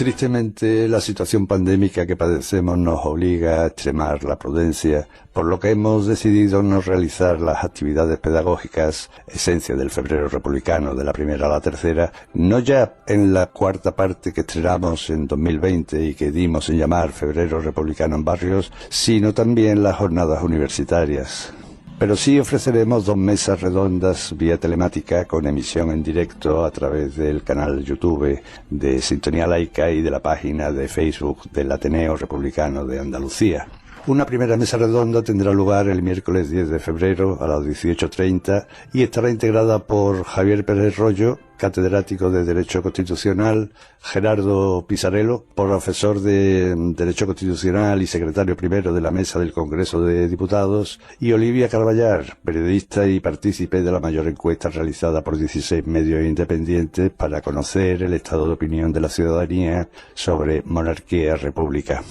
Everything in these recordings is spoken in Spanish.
Tristemente, la situación pandémica que padecemos nos obliga a extremar la prudencia, por lo que hemos decidido no realizar las actividades pedagógicas, esencia del febrero republicano de la primera a la tercera, no ya en la cuarta parte que estrenamos en 2020 y que dimos en llamar Febrero Republicano en Barrios, sino también las jornadas universitarias. Pero sí ofreceremos 2 mesas redondas vía telemática con emisión en directo a través del canal de YouTube de Sintonía Laica y de la página de Facebook del Ateneo Republicano de Andalucía. Una primera mesa redonda tendrá lugar el miércoles 10 de febrero a las 18:30 y estará integrada por Javier Pérez Royo, catedrático de Derecho Constitucional, Gerardo Pisarello, profesor de Derecho Constitucional y secretario primero de la Mesa del Congreso de Diputados, y Olivia Carballar, periodista y partícipe de la mayor encuesta realizada por 16 medios independientes para conocer el estado de opinión de la ciudadanía sobre monarquía-república.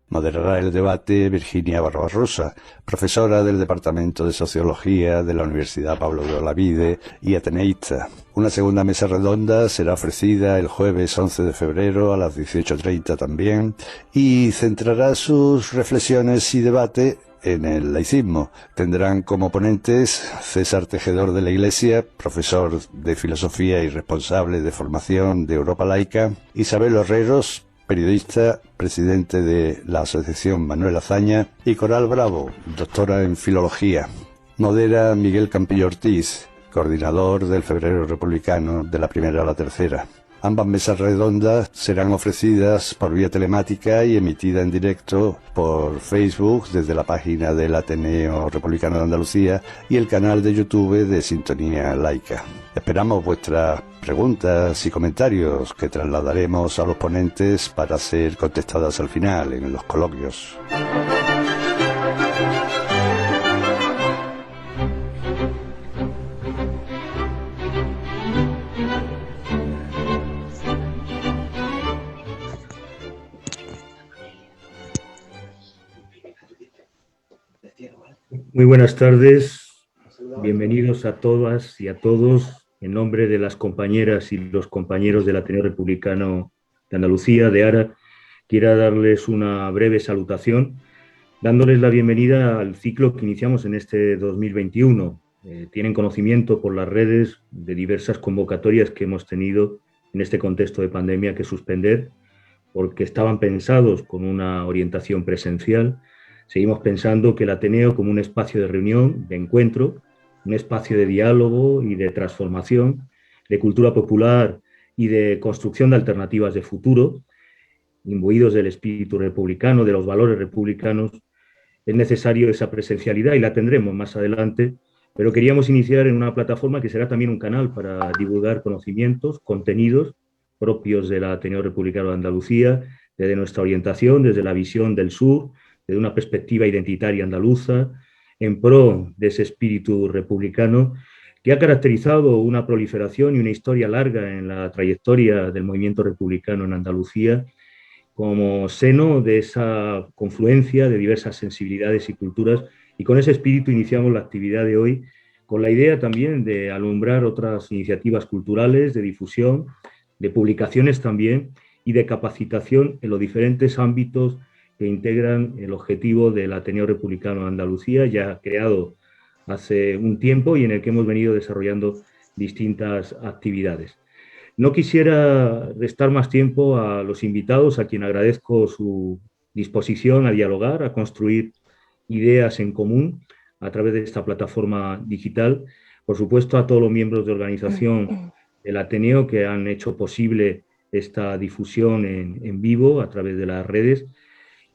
Moderará el debate Virginia Barbarosa, profesora del Departamento de Sociología de la Universidad Pablo de Olavide y ateneísta. Una segunda mesa redonda será ofrecida el jueves 11 de febrero a las 18:30 también y centrará sus reflexiones y debate en el laicismo. Tendrán como ponentes César Tejedor de la Iglesia, profesor de filosofía y responsable de formación de Europa Laica, Isabel Herreros, periodista, presidente de la Asociación Manuel Azaña, y Coral Bravo, doctora en Filología. Modera Miguel Campillo Ortiz, coordinador del Febrero Republicano de la primera a la tercera. Ambas mesas redondas serán ofrecidas por vía telemática y emitidas en directo por Facebook desde la página del Ateneo Republicano de Andalucía y el canal de YouTube de Sintonía Laica. Esperamos vuestras preguntas y comentarios que trasladaremos a los ponentes para ser contestadas al final en los coloquios. Muy buenas tardes, bienvenidos a todas y a todos. En nombre de las compañeras y los compañeros del Ateneo Republicano de Andalucía, de ARA, quiero darles una breve salutación, dándoles la bienvenida al ciclo que iniciamos en este 2021. Tienen conocimiento por las redes de diversas convocatorias que hemos tenido en este contexto de pandemia que suspender, porque estaban pensados con una orientación presencial. Seguimos pensando que el Ateneo como un espacio de reunión, de encuentro, un espacio de diálogo y de transformación, de cultura popular y de construcción de alternativas de futuro, imbuidos del espíritu republicano, de los valores republicanos, es necesario esa presencialidad y la tendremos más adelante, pero queríamos iniciar en una plataforma que será también un canal para divulgar conocimientos, contenidos propios del Ateneo Republicano de Andalucía, desde nuestra orientación, desde la visión del sur, desde una perspectiva identitaria andaluza, en pro de ese espíritu republicano que ha caracterizado una proliferación y una historia larga en la trayectoria del movimiento republicano en Andalucía, como seno de esa confluencia de diversas sensibilidades y culturas, y con ese espíritu iniciamos la actividad de hoy, con la idea también de alumbrar otras iniciativas culturales, de difusión, de publicaciones también, y de capacitación en los diferentes ámbitos que integran el objetivo del Ateneo Republicano de Andalucía, ya creado hace un tiempo y en el que hemos venido desarrollando distintas actividades. No quisiera restar más tiempo a los invitados, a quien agradezco su disposición a dialogar, a construir ideas en común a través de esta plataforma digital. Por supuesto, a todos los miembros de organización del Ateneo que han hecho posible esta difusión en vivo a través de las redes.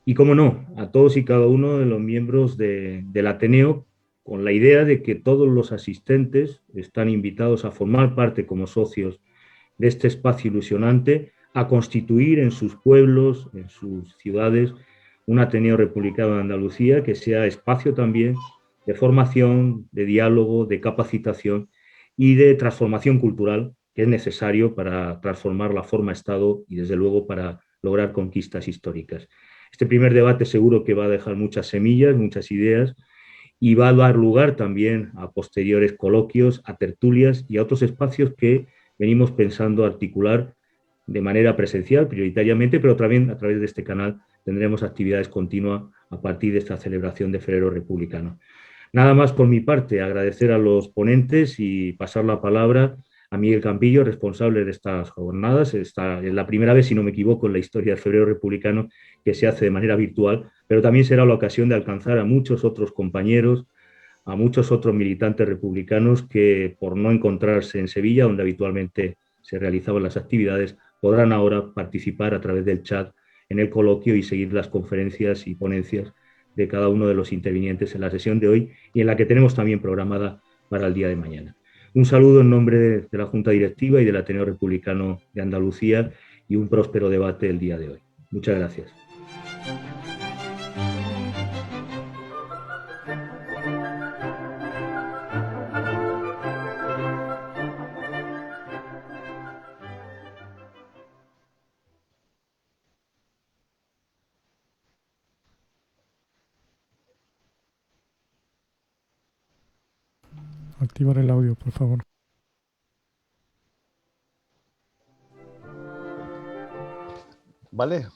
Y, cómo no, a todos y cada uno de los miembros del Ateneo, con la idea de que todos los asistentes están invitados a formar parte como socios de este espacio ilusionante, a constituir en sus pueblos, en sus ciudades, un Ateneo Republicano de Andalucía que sea espacio también de formación, de diálogo, de capacitación y de transformación cultural que es necesario para transformar la forma Estado y, desde luego, para lograr conquistas históricas. Este primer debate seguro que va a dejar muchas semillas, muchas ideas, y va a dar lugar también a posteriores coloquios, a tertulias y a otros espacios que venimos pensando articular de manera presencial prioritariamente, pero también a través de este canal tendremos actividades continuas a partir de esta celebración de Febrero Republicano. Nada más por mi parte, agradecer a los ponentes y pasar la palabra a Miguel Campillo, responsable de estas jornadas. Esta es la primera vez, si no me equivoco, en la historia del Febrero Republicano que se hace de manera virtual, pero también será la ocasión de alcanzar a muchos otros compañeros, a muchos otros militantes republicanos que, por no encontrarse en Sevilla, donde habitualmente se realizaban las actividades, podrán ahora participar a través del chat en el coloquio y seguir las conferencias y ponencias de cada uno de los intervinientes en la sesión de hoy y en la que tenemos también programada para el día de mañana. Un saludo en nombre de la Junta Directiva y del Ateneo Republicano de Andalucía y un próspero debate el día de hoy. Muchas gracias. Activar el audio, por favor. Vale,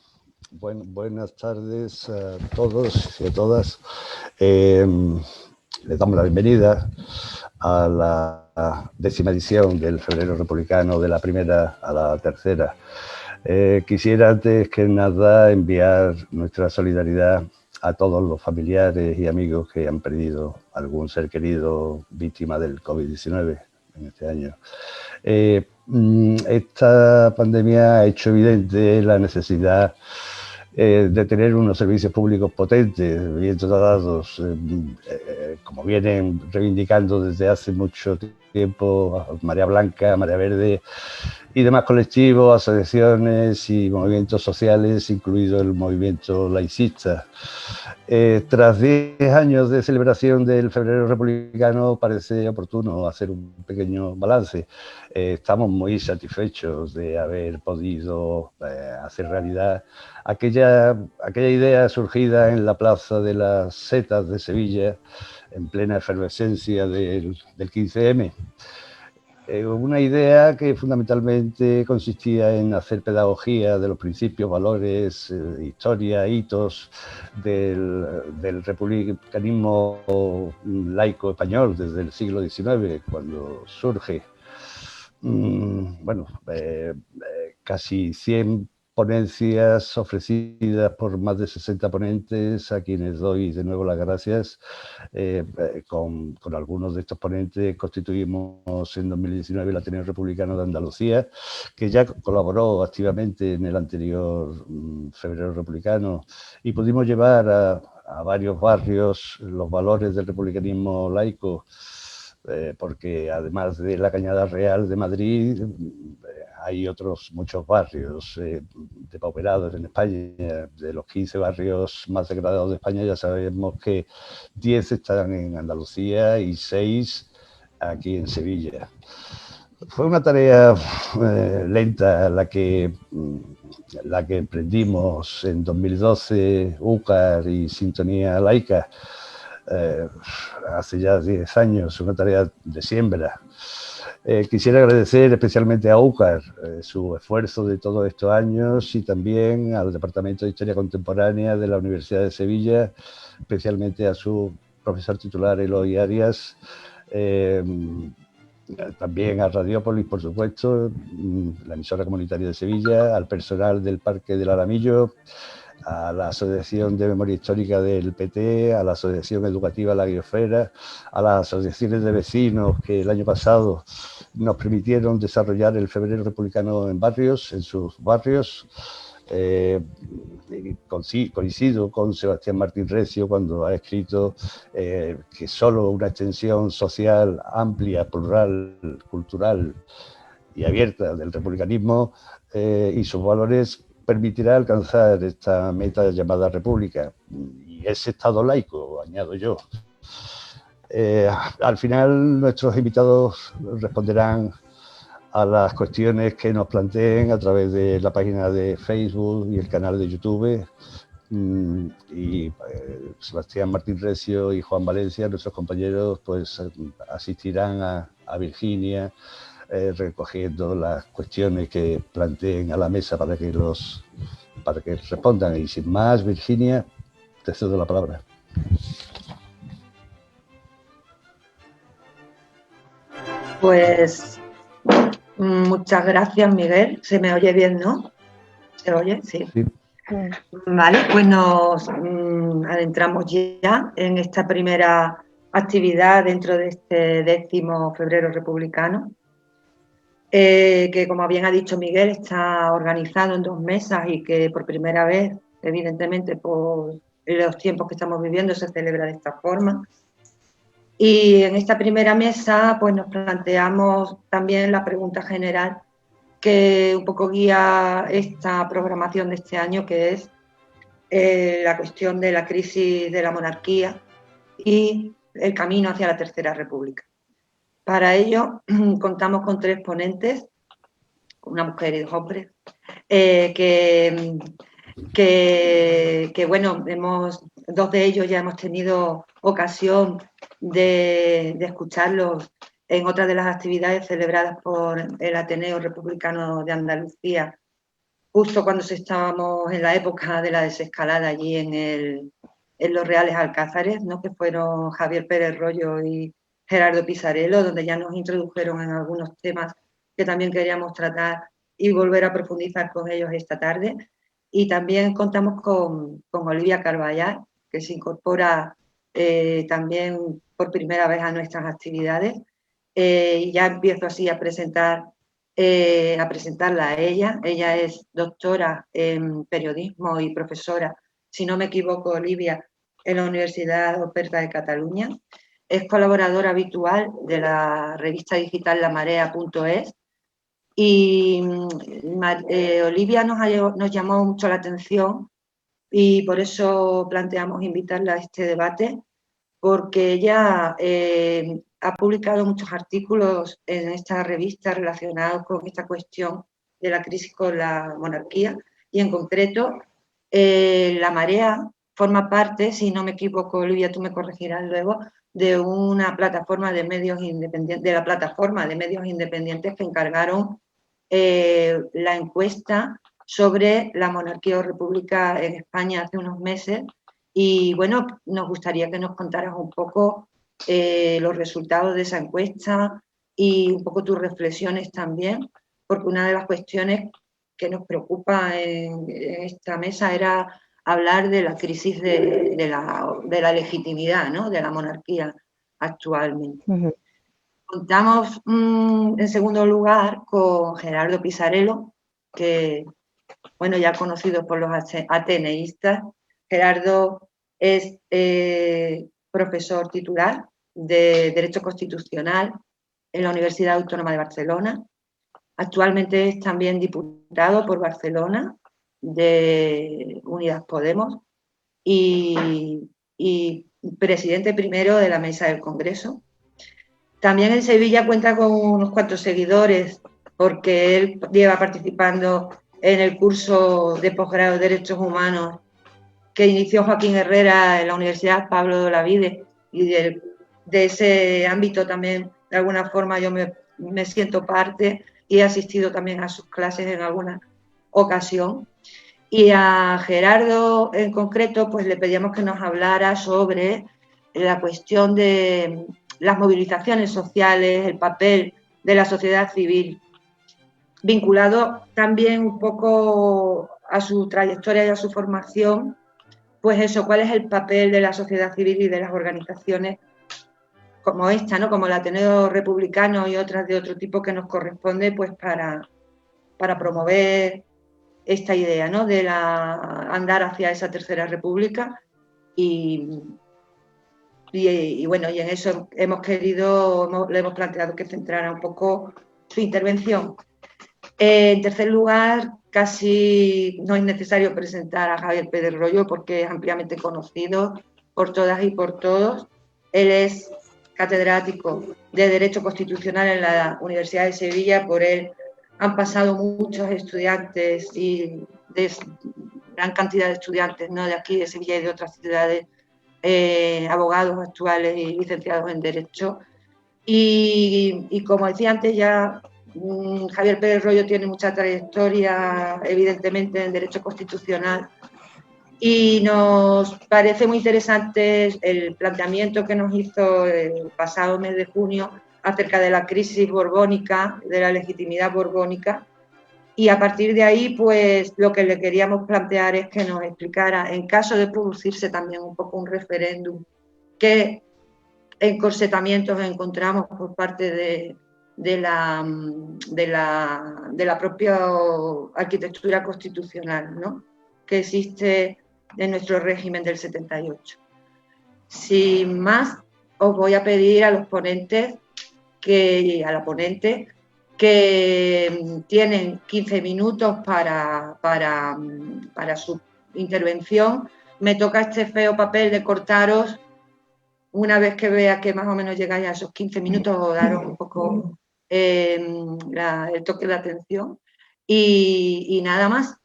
buenas tardes a todos y a todas. Les damos la bienvenida a la 10ª edición del Febrero Republicano, de la primera a la tercera. Quisiera antes que nada enviar nuestra solidaridad a todos los familiares y amigos que han perdido algún ser querido víctima del COVID-19 en este año. Esta pandemia ha hecho evidente la necesidad de tener unos servicios públicos potentes, bien dotados, como vienen reivindicando desde hace mucho tiempo Marea Blanca, Marea Verde y demás colectivos, asociaciones y movimientos sociales, incluido el movimiento laicista. Tras 10 años de celebración del Febrero Republicano, parece oportuno hacer un pequeño balance. Estamos muy satisfechos de haber podido hacer realidad aquella idea surgida en la Plaza de las Setas de Sevilla, en plena efervescencia del 15M. Una idea que fundamentalmente consistía en hacer pedagogía de los principios, valores, historia, hitos del republicanismo laico español desde el siglo XIX, cuando surge. Bueno, casi 100 ponencias ofrecidas por más de 60 ponentes, a quienes doy de nuevo las gracias. Con algunos de estos ponentes constituimos en 2019 el Ateneo Republicano de Andalucía, que ya colaboró activamente en el anterior Febrero Republicano, y pudimos llevar a varios barrios los valores del republicanismo laico, porque además de la Cañada Real de Madrid, hay otros muchos barrios depauperados en España. De los 15 barrios más degradados de España, ya sabemos que 10 están en Andalucía y 6 aquí en Sevilla. Fue una tarea lenta la que emprendimos en 2012, UCAR y Sintonía Laica. Hace ya 10 años, una tarea de siembra. Quisiera agradecer especialmente a UCAR su esfuerzo de todos estos años, y también al Departamento de Historia Contemporánea de la Universidad de Sevilla, especialmente a su profesor titular Eloy Arias, también a Radiópolis, por supuesto, la emisora comunitaria de Sevilla, al personal del Parque del Aramillo, a la Asociación de Memoria Histórica del PT, a la Asociación Educativa La Biosfera, a las asociaciones de vecinos que el año pasado nos permitieron desarrollar el Febrero Republicano en sus barrios. Coincido con Sebastián Martín Recio cuando ha escrito que solo una extensión social amplia, plural, cultural y abierta del republicanismo y sus valores permitirá alcanzar esta meta llamada república y ese Estado laico, añado yo. Al final nuestros invitados responderán a las cuestiones que nos planteen a través de la página de Facebook y el canal de YouTube. Y Sebastián Martín Recio y Juan Valencia, nuestros compañeros, pues asistirán a Virginia, recogiendo las cuestiones que planteen a la mesa para que respondan. Y sin más, Virginia, te cedo la palabra. Pues muchas gracias, Miguel. ¿Se me oye bien, no? ¿Se oye? Sí. Sí. Vale, pues nos adentramos ya en esta primera actividad dentro de este 10º Febrero Republicano, que, como bien ha dicho Miguel, está organizado en 2 mesas y que por primera vez, evidentemente por los tiempos que estamos viviendo, se celebra de esta forma. Y en esta primera mesa pues nos planteamos también la pregunta general que un poco guía esta programación de este año, que es la cuestión de la crisis de la monarquía y el camino hacia la Tercera República. Para ello contamos con 3 ponentes, una mujer y 2 hombres, que bueno, 2 de ellos ya hemos tenido ocasión de escucharlos en otras de las actividades celebradas por el Ateneo Republicano de Andalucía, justo cuando estábamos en la época de la desescalada allí en los Reales Alcázares, ¿no? Que fueron Javier Pérez Royo y Gerardo Pisarello, donde ya nos introdujeron en algunos temas que también queríamos tratar y volver a profundizar con ellos esta tarde. Y también contamos con Olivia Carballal, que se incorpora también por primera vez a nuestras actividades. Y ya empiezo así a presentarla a ella. Ella es doctora en periodismo y profesora, si no me equivoco, Olivia, en la Universidad Oberta de Cataluña. Es colaboradora habitual de la revista digital lamarea.es. Y Olivia nos llamó mucho la atención y por eso planteamos invitarla a este debate, porque ella ha publicado muchos artículos en esta revista relacionados con esta cuestión de la crisis con la monarquía y en concreto La Marea forma parte, si no me equivoco, Olivia, tú me corregirás luego, de una plataforma de medios independientes, de la plataforma de medios independientes que encargaron la encuesta sobre la monarquía o república en España hace unos meses. Y bueno, nos gustaría que nos contaras un poco los resultados de esa encuesta y un poco tus reflexiones también, porque una de las cuestiones que nos preocupa en esta mesa era hablar de la crisis de la legitimidad, ¿no?, de la monarquía actualmente. Contamos en segundo lugar con Gerardo Pisarello, que, bueno, ya conocido por los ateneístas. Gerardo es profesor titular de Derecho Constitucional en la Universidad Autónoma de Barcelona. Actualmente es también diputado por Barcelona de Unidas Podemos y presidente primero de la Mesa del Congreso. También en Sevilla cuenta con unos cuantos seguidores, porque él lleva participando en el curso de posgrado de Derechos Humanos que inició Joaquín Herrera en la Universidad Pablo de Olavide, y de ese ámbito también, de alguna forma, yo me siento parte y he asistido también a sus clases en alguna ocasión. Y a Gerardo en concreto, pues le pedíamos que nos hablara sobre la cuestión de las movilizaciones sociales, el papel de la sociedad civil, vinculado también un poco a su trayectoria y a su formación, pues eso, cuál es el papel de la sociedad civil y de las organizaciones como esta, ¿no?, como el Ateneo Republicano y otras de otro tipo que nos corresponde, pues para promover esta idea, ¿no?, de andar hacia esa Tercera República. Y bueno, y en eso le hemos planteado que centrara un poco su intervención. En tercer lugar, casi no es necesario presentar a Javier Pérez Royo porque es ampliamente conocido por todas y por todos. Él es catedrático de Derecho Constitucional en la Universidad de Sevilla. Por él han pasado muchos estudiantes y gran cantidad de estudiantes, ¿no?, de aquí, de Sevilla y de otras ciudades, abogados actuales y licenciados en Derecho. Y como decía antes, ya Javier Pérez Royo tiene mucha trayectoria, evidentemente, en derecho constitucional, y nos parece muy interesante el planteamiento que nos hizo el pasado mes de junio acerca de la crisis borbónica, de la legitimidad borbónica, y a partir de ahí, pues lo que le queríamos plantear es que nos explicara, en caso de producirse también un poco un referéndum, qué encorsetamientos encontramos por parte de la propia arquitectura constitucional, ¿no?, que existe en nuestro régimen del 78. Sin más, os voy a pedir a los ponentes a la ponente que tienen 15 minutos para su intervención. Me toca este feo papel de cortaros una vez que vea que más o menos llegáis a esos 15 minutos, o daros un poco el toque de atención. Y nada más.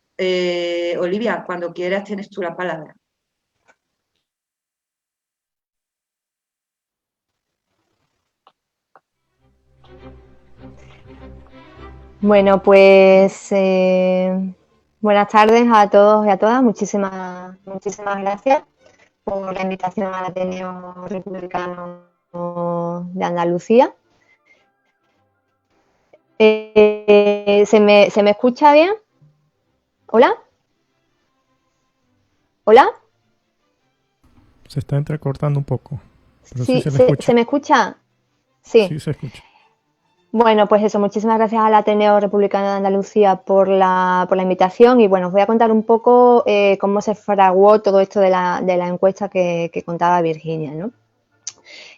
Olivia, cuando quieras tienes tú la palabra. Bueno, pues buenas tardes a todos y a todas. Muchísimas gracias por la invitación al Ateneo Republicano de Andalucía. ¿Se me escucha bien? ¿Hola? ¿Hola? Se está entrecortando un poco. Pero sí, se me escucha. ¿se me escucha? Sí. Sí, se escucha. Bueno, pues eso, muchísimas gracias al Ateneo Republicano de Andalucía por la invitación, y bueno, os voy a contar un poco cómo se fraguó todo esto de la encuesta que contaba Virginia, ¿no?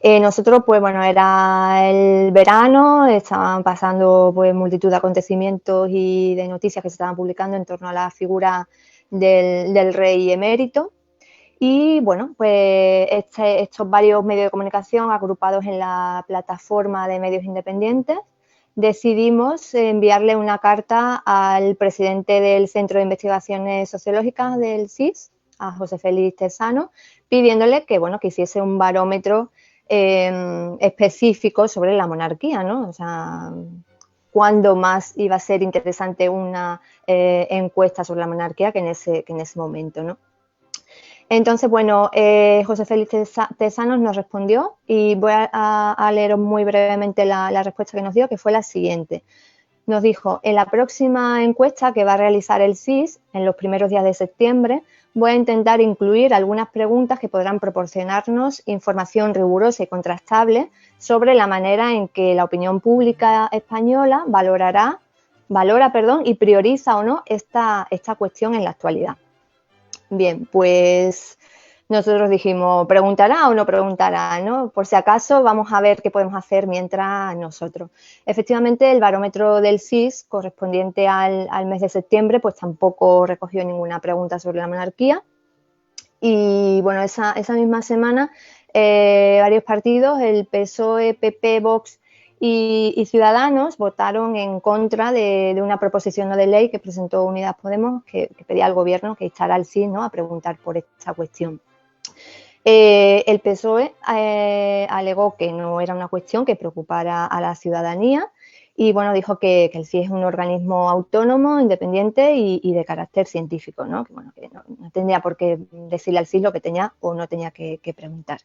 Nosotros, pues bueno, era el verano, estaban pasando pues multitud de acontecimientos y de noticias que se estaban publicando en torno a la figura del rey emérito. Y bueno, pues estos varios medios de comunicación agrupados en la plataforma de medios independientes decidimos enviarle una carta al presidente del Centro de Investigaciones Sociológicas del CSIS, a José Félix Tezanos, pidiéndole que, bueno, que hiciese un barómetro específico sobre la monarquía, ¿no? O sea, cuándo más iba a ser interesante una encuesta sobre la monarquía que en ese momento, ¿no? Entonces, bueno, José Félix Tezanos nos respondió, y voy a leer muy brevemente la respuesta que nos dio, que fue la siguiente. Nos dijo: en la próxima encuesta que va a realizar el CSIS en los primeros días de septiembre, voy a intentar incluir algunas preguntas que podrán proporcionarnos información rigurosa y contrastable sobre la manera en que la opinión pública española valora y prioriza o no esta cuestión en la actualidad. Bien, pues nosotros dijimos, ¿preguntará o no preguntará?, ¿no? Por si acaso, vamos a ver qué podemos hacer mientras nosotros. Efectivamente, el barómetro del CSIS correspondiente al mes de septiembre, pues tampoco recogió ninguna pregunta sobre la monarquía. Y bueno, esa misma semana, varios partidos, el PSOE, PP, Vox y Ciudadanos, votaron en contra de una proposición no de ley que presentó Unidas Podemos, que pedía al gobierno que instara al CSIS, ¿no?, a preguntar por esta cuestión. El PSOE alegó que no era una cuestión que preocupara a la ciudadanía, y bueno, dijo que el CSIS es un organismo autónomo, independiente y de carácter científico, ¿no? Que, bueno, que no tendría por qué decirle al CSIS lo que tenía o no tenía que preguntar.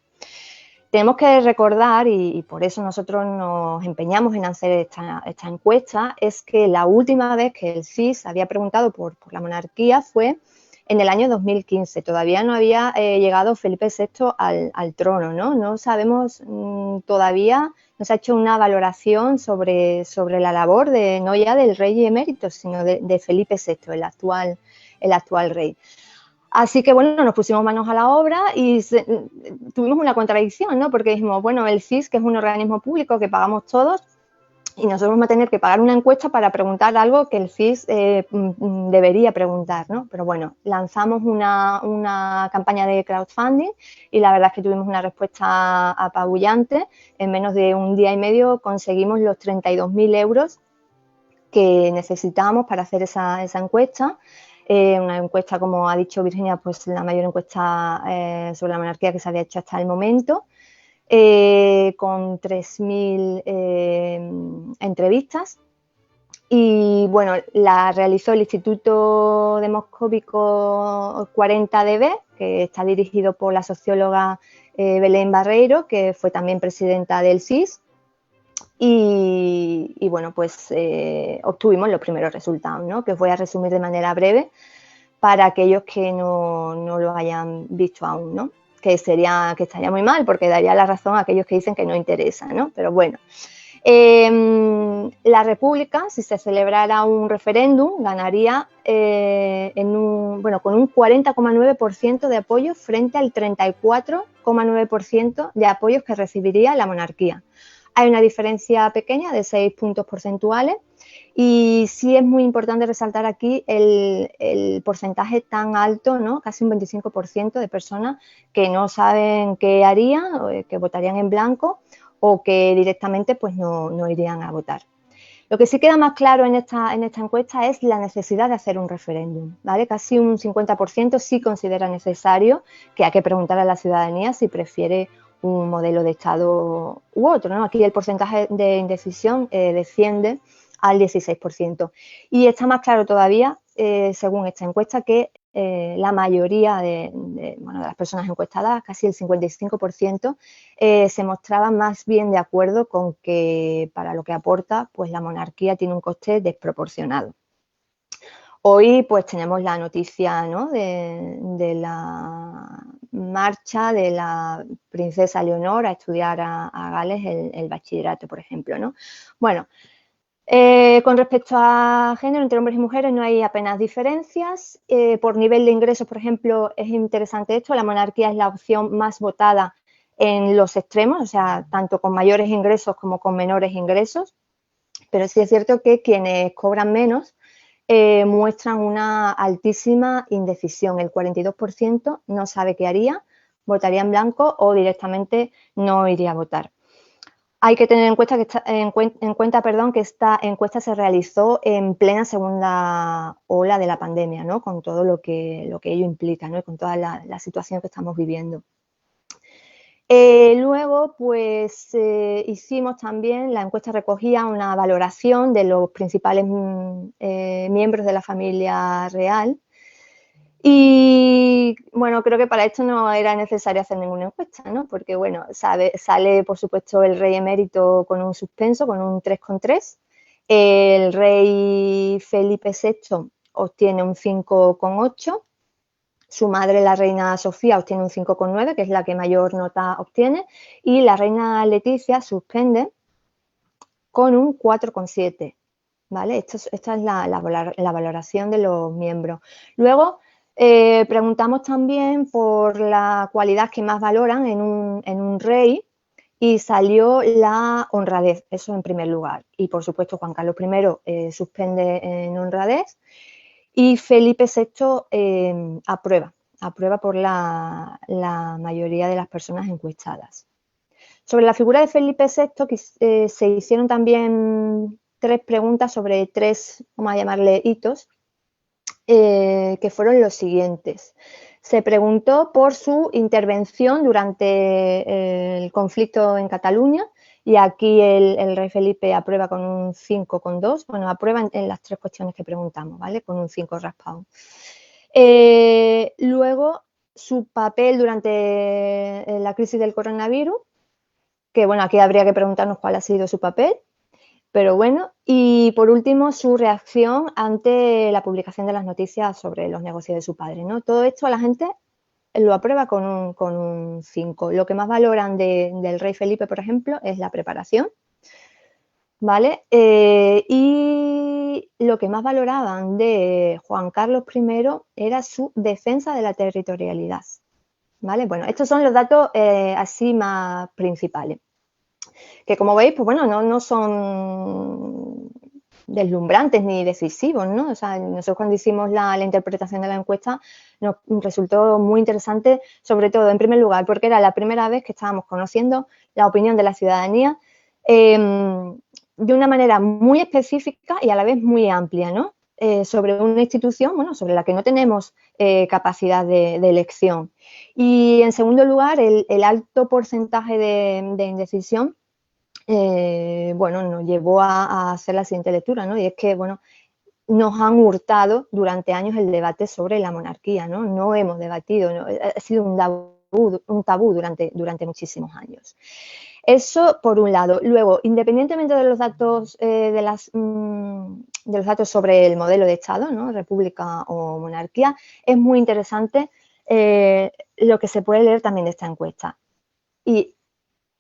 Tenemos que recordar, y por eso nosotros nos empeñamos en hacer esta encuesta, es que la última vez que el CSIS había preguntado por la monarquía fue en el año 2015. Todavía no había llegado Felipe VI al trono, ¿no? No sabemos todavía, no se ha hecho una valoración sobre la labor no ya del rey emérito, sino de Felipe VI, el actual rey. Así que, bueno, nos pusimos manos a la obra y tuvimos una contradicción, ¿no? Porque dijimos, bueno, el CSIS, que es un organismo público que pagamos todos, y nosotros vamos a tener que pagar una encuesta para preguntar algo que el CSIS debería preguntar, ¿no? Pero bueno, lanzamos una campaña de crowdfunding y la verdad es que tuvimos una respuesta apabullante. En menos de un día y medio conseguimos los 32.000 euros que necesitábamos para hacer esa encuesta. Una encuesta, como ha dicho Virginia, pues la mayor encuesta sobre la monarquía que se había hecho hasta el momento, con 3.000 entrevistas Y bueno, la realizó el Instituto Demoscópico 40DB, que está dirigido por la socióloga Belén Barreiro, que fue también presidenta del CIS. Y bueno, pues obtuvimos los primeros resultados, ¿no? Que os voy a resumir de manera breve para aquellos que no lo hayan visto aún, ¿no? Que estaría muy mal, porque daría la razón a aquellos que dicen que no interesa, ¿no? Pero bueno. La República, si se celebrara un referéndum, ganaría con un 40,9% de apoyo frente al 34,9% de apoyos que recibiría la monarquía. Hay una diferencia pequeña de 6 puntos porcentuales y sí es muy importante resaltar aquí el porcentaje tan alto, ¿no? Casi un 25% de personas que no saben qué harían, que votarían en blanco o que directamente pues no irían a votar. Lo que sí queda más claro en esta encuesta es la necesidad de hacer un referéndum, ¿vale? Casi un 50% sí considera necesario, que hay que preguntar a la ciudadanía si prefiere un modelo de Estado u otro, ¿no? Aquí el porcentaje de indecisión desciende al 16%. Y está más claro todavía, según esta encuesta, que la mayoría de las personas encuestadas, casi el 55%, se mostraban más bien de acuerdo con que para lo que aporta, pues la monarquía tiene un coste desproporcionado. Hoy pues tenemos la noticia, ¿no? de la marcha de la princesa Leonor a estudiar a Gales el bachillerato, por ejemplo, ¿no? Bueno, con respecto a género, entre hombres y mujeres no hay apenas diferencias. Por nivel de ingresos, por ejemplo, es interesante esto, la monarquía es la opción más votada en los extremos, o sea, tanto con mayores ingresos como con menores ingresos, pero sí es cierto que quienes cobran menos muestran una altísima indecisión. El 42% no sabe qué haría, votaría en blanco o directamente no iría a votar. Hay que tener en cuenta que esta encuesta se realizó en plena segunda ola de la pandemia, ¿no? Con todo lo que ello implica, ¿no? Y con toda la situación que estamos viviendo. Luego, pues hicimos también, la encuesta recogía una valoración de los principales miembros de la familia real. Y bueno, creo que para esto no era necesario hacer ninguna encuesta, ¿no? Porque bueno, sale por supuesto el rey emérito con un suspenso, con un 3,3. El rey Felipe VI obtiene un 5,8. Su madre, la reina Sofía, obtiene un 5,9, que es la que mayor nota obtiene. Y la reina Leticia suspende con un 4,7. ¿Vale? Esta es la valoración de los miembros. Luego, preguntamos también por la cualidad que más valoran en un rey y salió la honradez, eso en primer lugar. Y por supuesto Juan Carlos I suspende en honradez y Felipe VI aprueba por la mayoría de las personas encuestadas. Sobre la figura de Felipe VI se hicieron también 3 preguntas sobre 3, vamos a llamarle hitos, que fueron los siguientes. Se preguntó por su intervención durante el conflicto en Cataluña y aquí el rey Felipe aprueba con un 5,2. Bueno, aprueba en las 3 cuestiones que preguntamos, ¿vale? Con un 5 raspado. Luego, su papel durante la crisis del coronavirus, que bueno, aquí habría que preguntarnos cuál ha sido su papel. Pero bueno, y por último, su reacción ante la publicación de las noticias sobre los negocios de su padre, ¿no? Todo esto a la gente lo aprueba con un 5. Lo que más valoran del rey Felipe, por ejemplo, es la preparación, ¿vale? Y lo que más valoraban de Juan Carlos I era su defensa de la territorialidad, ¿vale? Bueno, estos son los datos así más principales, que como veis, pues bueno, no son deslumbrantes ni decisivos, ¿no? O sea, nosotros cuando hicimos la interpretación de la encuesta nos resultó muy interesante, sobre todo, en primer lugar, porque era la primera vez que estábamos conociendo la opinión de la ciudadanía de una manera muy específica y a la vez muy amplia, ¿no? Sobre una institución, bueno, sobre la que no tenemos capacidad de elección. Y en segundo lugar, el alto porcentaje de indecisión bueno, nos llevó a hacer la siguiente lectura, ¿no? Y es que, bueno, nos han hurtado durante años el debate sobre la monarquía, ¿no? No hemos debatido, ¿no? Ha sido un tabú durante muchísimos años. Eso por un lado. Luego, independientemente de los datos, de los datos sobre el modelo de Estado, ¿no? República o monarquía, es muy interesante lo que se puede leer también de esta encuesta. Y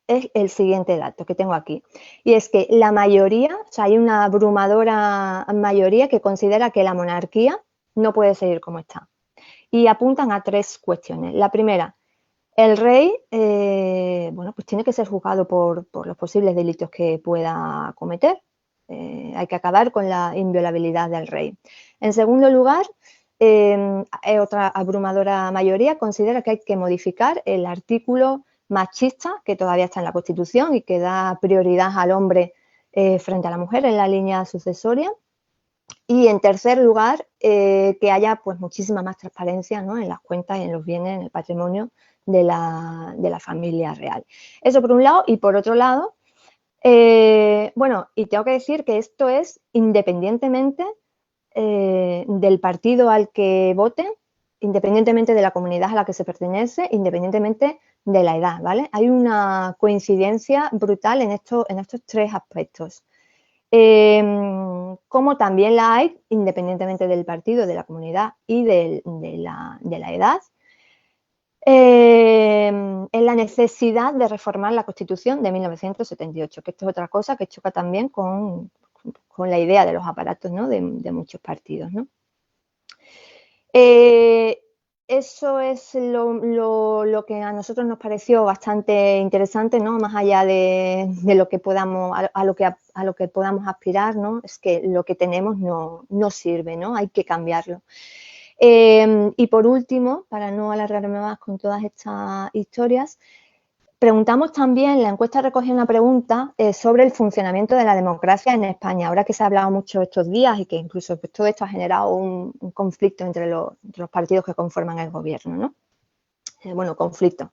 es el siguiente dato que tengo aquí. Y es que la mayoría, o sea, hay una abrumadora mayoría que considera que la monarquía no puede seguir como está. Y apuntan a 3 cuestiones. La primera, el rey, bueno, pues tiene que ser juzgado por los posibles delitos que pueda cometer. Hay que acabar con la inviolabilidad del rey. En segundo lugar, otra abrumadora mayoría considera que hay que modificar el artículo machista que todavía está en la Constitución y que da prioridad al hombre frente a la mujer en la línea sucesoria. Y en tercer lugar, que haya pues muchísima más transparencia, ¿no? En las cuentas y en los bienes, en el patrimonio de la familia real. Eso por un lado. Y por otro lado, bueno, y tengo que decir que esto es independientemente del partido al que voten, independientemente de la comunidad a la que se pertenece, independientemente de la edad, ¿vale? Hay una coincidencia brutal en estos 3 aspectos. Como también la hay, independientemente del partido, de la comunidad y de la edad, en la necesidad de reformar la Constitución de 1978, que esto es otra cosa que choca también con la idea de los aparatos, ¿no? de muchos partidos, ¿no? Eso es lo que a nosotros nos pareció bastante interesante, ¿no? Más allá de lo que podamos, a lo que podamos aspirar, ¿no? Es que lo que tenemos no sirve, ¿no? Hay que cambiarlo. Y por último, para no alargarme más con todas estas historias, preguntamos también, la encuesta recogía una pregunta sobre el funcionamiento de la democracia en España, ahora que se ha hablado mucho estos días y que incluso pues, todo esto ha generado un conflicto entre los partidos que conforman el gobierno, ¿no? Bueno, conflicto,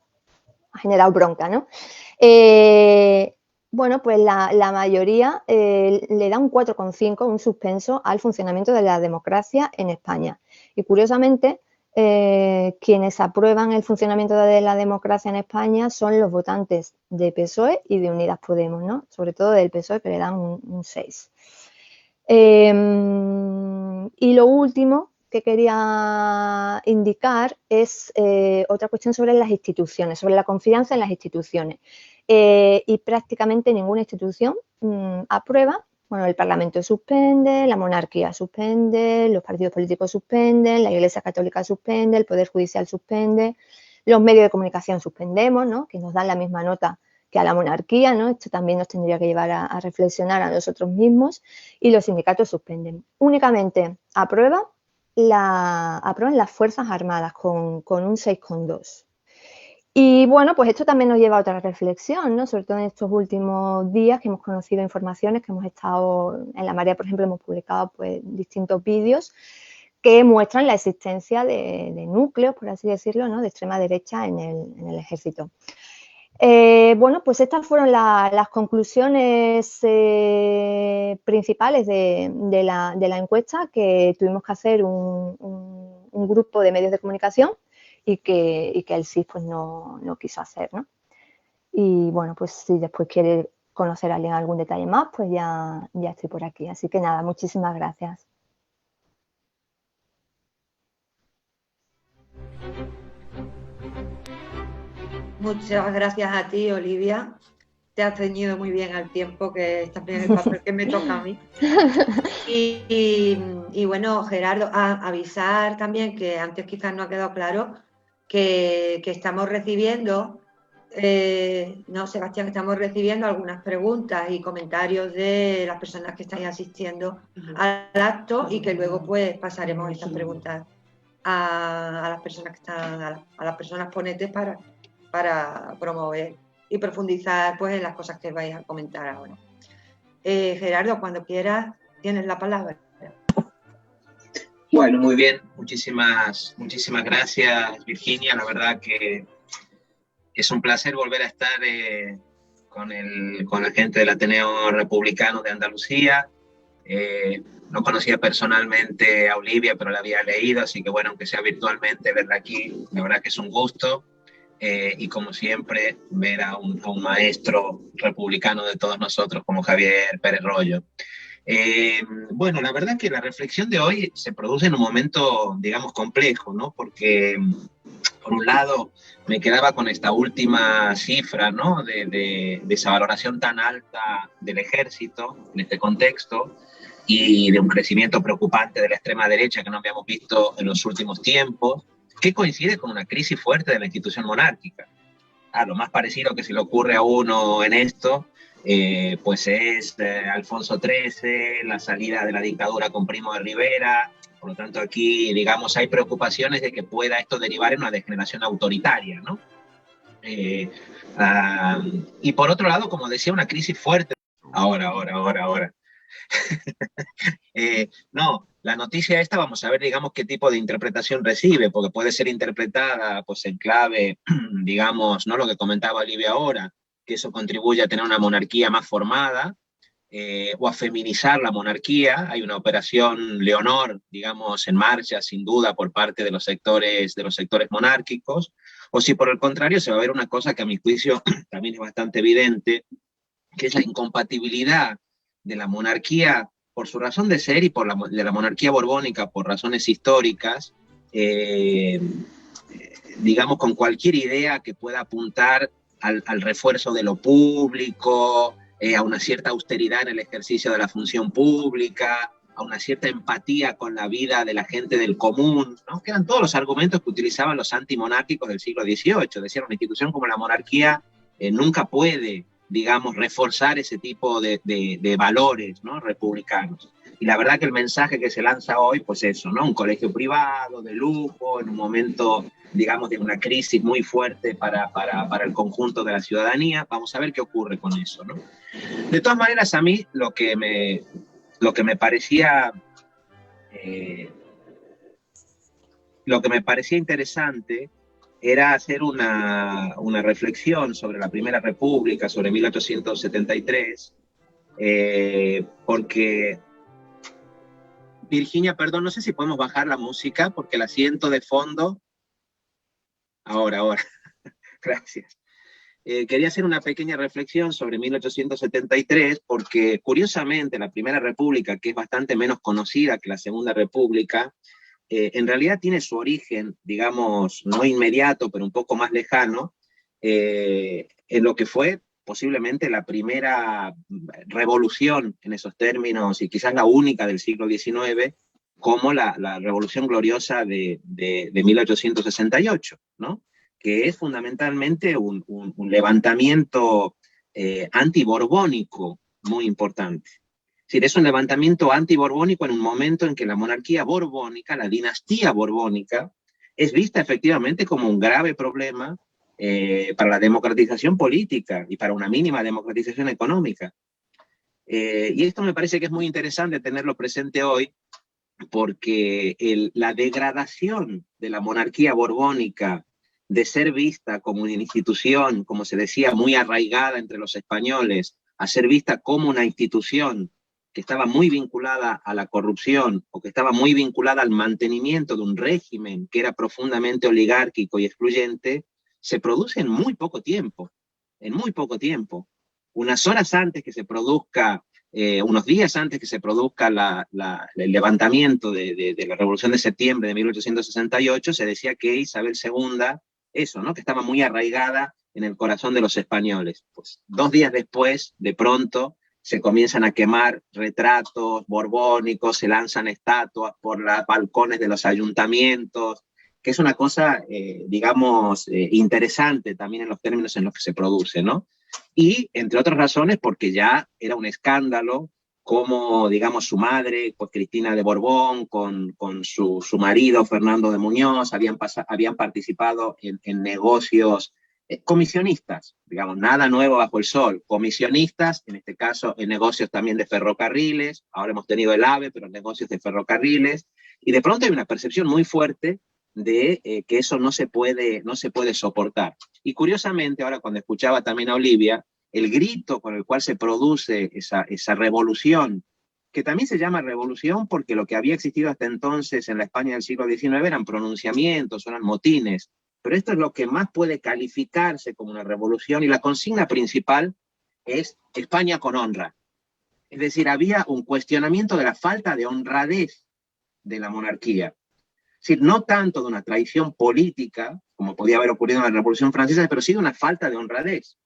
ha generado bronca, ¿no? Bueno, pues la mayoría le da un 4,5, un suspenso al funcionamiento de la democracia en España. Y curiosamente, quienes aprueban el funcionamiento de la democracia en España son los votantes de PSOE y de Unidas Podemos, ¿no? Sobre todo del PSOE, que le dan un 6. Y lo último que quería indicar es otra cuestión sobre las instituciones, sobre la confianza en las instituciones. Y prácticamente ninguna institución aprueba. Bueno, el Parlamento suspende, la monarquía suspende, los partidos políticos suspenden, la Iglesia Católica suspende, el Poder Judicial suspende, los medios de comunicación suspendemos, ¿no? Que nos dan la misma nota que a la monarquía, ¿no? Esto también nos tendría que llevar a reflexionar a nosotros mismos, y los sindicatos suspenden. Únicamente aprueban las Fuerzas Armadas con un 6,2. Y bueno, pues esto también nos lleva a otra reflexión, ¿no? Sobre todo en estos últimos días que hemos conocido informaciones, que hemos estado en La Marea, por ejemplo, hemos publicado pues distintos vídeos que muestran la existencia de núcleos, por así decirlo, ¿no? De extrema derecha en el ejército. Bueno, pues estas fueron las conclusiones principales de la encuesta que tuvimos que hacer un grupo de medios de comunicación y que el CIS pues no quiso hacer, ¿no? Y bueno, pues si después quiere conocer a alguien algún detalle más, pues ya estoy por aquí. Así que nada, muchísimas gracias. Muchas gracias a ti, Olivia. Te has ceñido muy bien al tiempo, que es también el papel que me toca a mí. Y bueno, Gerardo, avisar también que antes quizás no ha quedado claro que estamos recibiendo, no, Sebastián, estamos recibiendo algunas preguntas y comentarios de las personas que estáis asistiendo al acto y que luego pues pasaremos estas preguntas a las personas que están, a las personas ponentes para promover y profundizar pues en las cosas que vais a comentar ahora. Gerardo, cuando quieras, tienes la palabra. Bueno, muy bien. Muchísimas gracias, Virginia. La verdad que es un placer volver a estar con la gente del Ateneo Republicano de Andalucía. No conocía personalmente a Olivia, pero la había leído, así que bueno, aunque sea virtualmente, verla aquí, la verdad que es un gusto. Y como siempre, ver a un maestro republicano de todos nosotros como Javier Pérez Royo. Bueno, la verdad que la reflexión de hoy se produce en un momento, digamos, complejo, ¿no? Porque, por un lado, me quedaba con esta última cifra, ¿no? De esa valoración tan alta del ejército en este contexto y de un crecimiento preocupante de la extrema derecha que no habíamos visto en los últimos tiempos, que coincide con una crisis fuerte de la institución monárquica. Lo más parecido que se le ocurre a uno en esto, pues es Alfonso XIII, la salida de la dictadura con Primo de Rivera. Por lo tanto, aquí, digamos, hay preocupaciones de que pueda esto derivar en una degeneración autoritaria, ¿no? Y por otro lado, como decía, una crisis fuerte. Ahora. No, la noticia esta vamos a ver, digamos, qué tipo de interpretación recibe, porque puede ser interpretada pues en clave, digamos, no lo que comentaba Olivia ahora, que eso contribuye a tener una monarquía más formada, o a feminizar la monarquía. Hay una operación Leonor, digamos, en marcha, sin duda, por parte de los sectores monárquicos, o si por el contrario se va a ver una cosa que a mi juicio también es bastante evidente, que es la incompatibilidad de la monarquía por su razón de ser y de la monarquía borbónica por razones históricas, digamos, con cualquier idea que pueda apuntar al refuerzo de lo público, a una cierta austeridad en el ejercicio de la función pública, a una cierta empatía con la vida de la gente del común, ¿no? Que eran todos los argumentos que utilizaban los antimonárquicos del siglo XVIII. Decían, una institución como la monarquía nunca puede, digamos, reforzar ese tipo de valores, ¿no? Republicanos. Y la verdad que el mensaje que se lanza hoy, pues eso, ¿no? Un colegio privado, de lujo, en un momento, digamos, de una crisis muy fuerte para el conjunto de la ciudadanía. Vamos a ver qué ocurre con eso, ¿no? De todas maneras, a mí lo que me parecía interesante era hacer una reflexión sobre la Primera República, sobre 1873, porque Virginia, perdón, no sé si podemos bajar la música porque la siento de fondo. Ahora, gracias. Quería hacer una pequeña reflexión sobre 1873 porque, curiosamente, la Primera República, que es bastante menos conocida que la Segunda República, en realidad tiene su origen, digamos, no inmediato, pero un poco más lejano, en lo que fue posiblemente la primera revolución en esos términos, y quizás la única del siglo XIX, como la Revolución Gloriosa de 1868, ¿no? Que es fundamentalmente un levantamiento antiborbónico muy importante. Es decir, es un levantamiento antiborbónico en un momento en que la monarquía borbónica, la dinastía borbónica, es vista efectivamente como un grave problema para la democratización política y para una mínima democratización económica. Y esto me parece que es muy interesante tenerlo presente hoy, porque la degradación de la monarquía borbónica de ser vista como una institución, como se decía, muy arraigada entre los españoles, a ser vista como una institución que estaba muy vinculada a la corrupción o que estaba muy vinculada al mantenimiento de un régimen que era profundamente oligárquico y excluyente, se produce en muy poco tiempo, Unas horas antes que se produzca, unos días antes que se produzca el levantamiento de la Revolución de Septiembre de 1868, se decía que Isabel II, eso, ¿no? Que estaba muy arraigada en el corazón de los españoles. Pues 2 días después, de pronto, se comienzan a quemar retratos borbónicos, se lanzan estatuas por los balcones de los ayuntamientos, que es una cosa, digamos, interesante también en los términos en los que se produce, ¿no? Y, entre otras razones, porque ya era un escándalo como, digamos, su madre, pues Cristina de Borbón, con su marido, Fernando de Muñoz, habían participado en negocios comisionistas, digamos, nada nuevo bajo el sol, comisionistas, en este caso en negocios también de ferrocarriles, ahora hemos tenido el AVE, pero en negocios de ferrocarriles, y de pronto hay una percepción muy fuerte de que eso no se puede soportar. Y curiosamente, ahora cuando escuchaba también a Olivia, el grito con el cual se produce esa revolución, que también se llama revolución porque lo que había existido hasta entonces en la España del siglo XIX eran pronunciamientos, eran motines, pero esto es lo que más puede calificarse como una revolución, y la consigna principal es España con honra. Es decir, había un cuestionamiento de la falta de honradez de la monarquía. Es decir, no tanto de una traición política, como podía haber ocurrido en la Revolución Francesa, pero sí de una falta de honradez.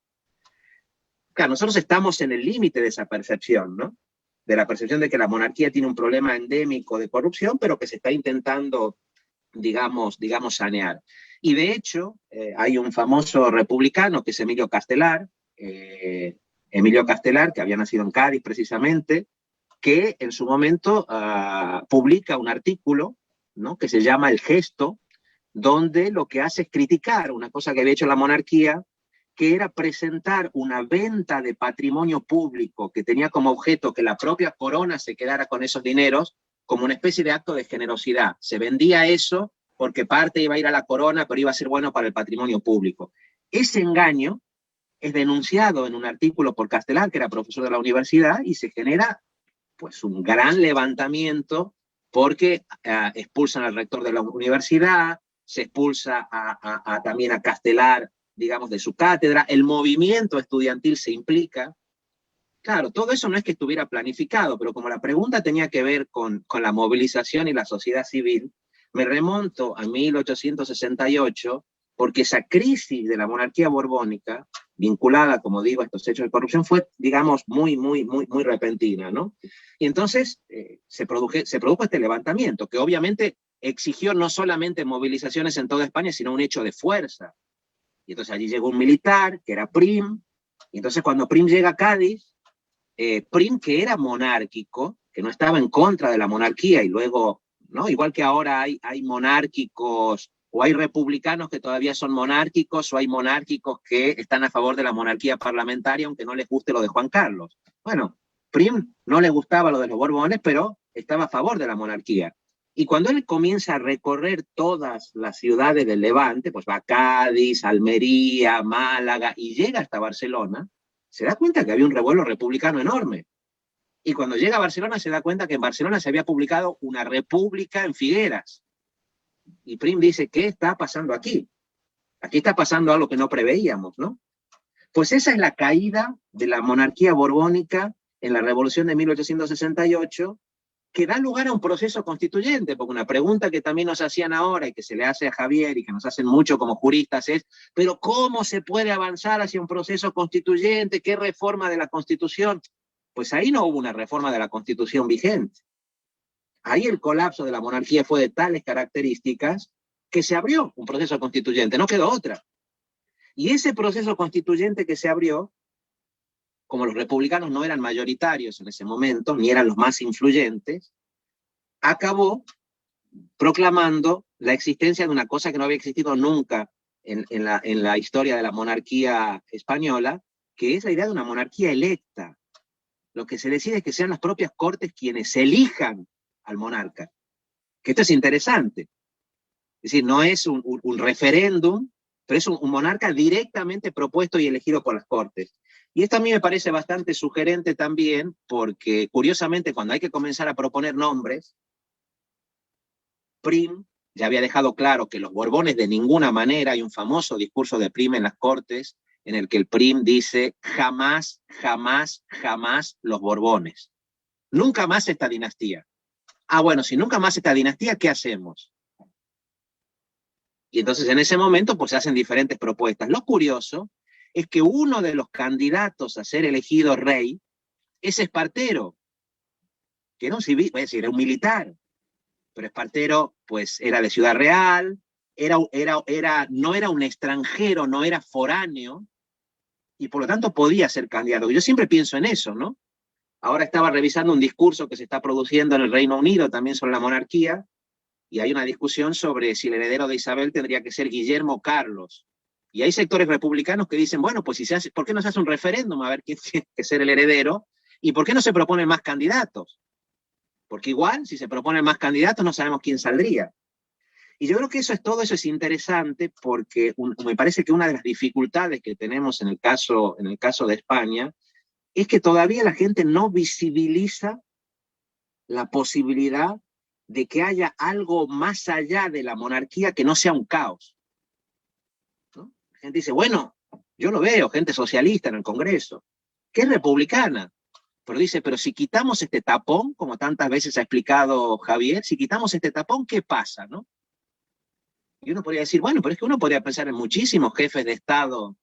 Claro, nosotros estamos en el límite de esa percepción, ¿no? De la percepción de que la monarquía tiene un problema endémico de corrupción, pero que se está intentando, digamos, sanear. Y de hecho, hay un famoso republicano que es Emilio Castelar, que había nacido en Cádiz precisamente, que en su momento publica un artículo, ¿no?, que se llama El Gesto, donde lo que hace es criticar una cosa que había hecho la monarquía, que era presentar una venta de patrimonio público que tenía como objeto que la propia corona se quedara con esos dineros, como una especie de acto de generosidad. Se vendía eso porque parte iba a ir a la corona, pero iba a ser bueno para el patrimonio público. Ese engaño es denunciado en un artículo por Castelar, que era profesor de la universidad, y se genera pues un gran levantamiento porque expulsan al rector de la universidad, se expulsa también a Castelar, digamos, de su cátedra, el movimiento estudiantil se implica. Claro, todo eso no es que estuviera planificado, pero como la pregunta tenía que ver con la movilización y la sociedad civil, me remonto a 1868, porque esa crisis de la monarquía borbónica, vinculada, como digo, a estos hechos de corrupción, fue, digamos, muy repentina, ¿no? Y entonces se produjo este levantamiento, que obviamente exigió no solamente movilizaciones en toda España, sino un hecho de fuerza. Y entonces allí llegó un militar, que era Prim, y entonces cuando Prim llega a Cádiz, Prim, que era monárquico, que no estaba en contra de la monarquía, y luego, ¿no?, igual que ahora hay monárquicos, o hay republicanos que todavía son monárquicos, o hay monárquicos que están a favor de la monarquía parlamentaria, aunque no les guste lo de Juan Carlos. Bueno, Prim no le gustaba lo de los Borbones, pero estaba a favor de la monarquía. Y cuando él comienza a recorrer todas las ciudades del Levante, pues va a Cádiz, Almería, Málaga, y llega hasta Barcelona, se da cuenta que había un revuelo republicano enorme. Y cuando llega a Barcelona se da cuenta que en Barcelona se había publicado una república en Figueras. Y Prim dice, ¿qué está pasando aquí? Aquí está pasando algo que no preveíamos, ¿no? Pues esa es la caída de la monarquía borbónica en la Revolución de 1868, que da lugar a un proceso constituyente, porque una pregunta que también nos hacían ahora y que se le hace a Javier y que nos hacen mucho como juristas es, ¿pero cómo se puede avanzar hacia un proceso constituyente? ¿Qué reforma de la Constitución? Pues ahí no hubo una reforma de la Constitución vigente. Ahí el colapso de la monarquía fue de tales características que se abrió un proceso constituyente, no quedó otra. Y ese proceso constituyente que se abrió, como los republicanos no eran mayoritarios en ese momento, ni eran los más influyentes, acabó proclamando la existencia de una cosa que no había existido nunca en la historia de la monarquía española, que es la idea de una monarquía electa. Lo que se decide es que sean las propias cortes quienes elijan al monarca. Que esto es interesante. Es decir, no es un referéndum, pero es un monarca directamente propuesto y elegido por las cortes. Y esto a mí me parece bastante sugerente también, porque curiosamente cuando hay que comenzar a proponer nombres, Prim ya había dejado claro que los Borbones de ninguna manera, hay un famoso discurso de Prim en las Cortes, en el que el Prim dice, jamás, jamás, jamás los Borbones. Nunca más esta dinastía. Ah, bueno, si nunca más esta dinastía, ¿qué hacemos? Y entonces en ese momento pues se hacen diferentes propuestas. Lo curioso es que uno de los candidatos a ser elegido rey es Espartero, que era un civil, es decir, era un militar, pero Espartero pues era de Ciudad Real, no era un extranjero, no era foráneo, y por lo tanto podía ser candidato. Yo siempre pienso en eso, ¿no? Ahora estaba revisando un discurso que se está produciendo en el Reino Unido también sobre la monarquía, y hay una discusión sobre si el heredero de Isabel tendría que ser Guillermo o Carlos. Y hay sectores republicanos que dicen, bueno, pues si ¿por qué no se hace un referéndum a ver quién tiene que ser el heredero? ¿Y por qué no se proponen más candidatos? Porque igual, si se proponen más candidatos, no sabemos quién saldría. Y yo creo que todo eso es interesante porque me parece que una de las dificultades que tenemos en el caso de España es que todavía la gente no visibiliza la posibilidad de que haya algo más allá de la monarquía que no sea un caos, ¿no? La gente dice, bueno, yo lo veo, gente socialista en el Congreso, que es republicana, pero dice, pero si quitamos este tapón, como tantas veces ha explicado Javier, si quitamos este tapón, ¿qué pasa, no? Y uno podría decir, bueno, pero es que uno podría pensar en muchísimos jefes de Estado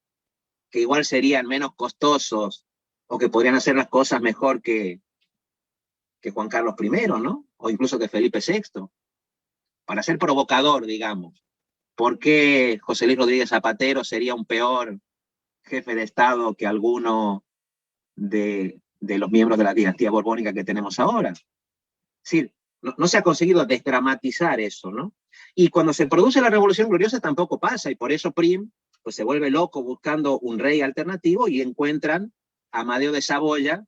que igual serían menos costosos o que podrían hacer las cosas mejor que Juan Carlos I, ¿no? O incluso que Felipe VI. Para ser provocador, digamos. ¿Por qué José Luis Rodríguez Zapatero sería un peor jefe de Estado que alguno de los miembros de la dinastía borbónica que tenemos ahora? Es decir, no se ha conseguido desdramatizar eso, ¿no? Y cuando se produce la Revolución Gloriosa tampoco pasa, y por eso Prim pues, se vuelve loco buscando un rey alternativo y encuentran a Amadeo de Saboya,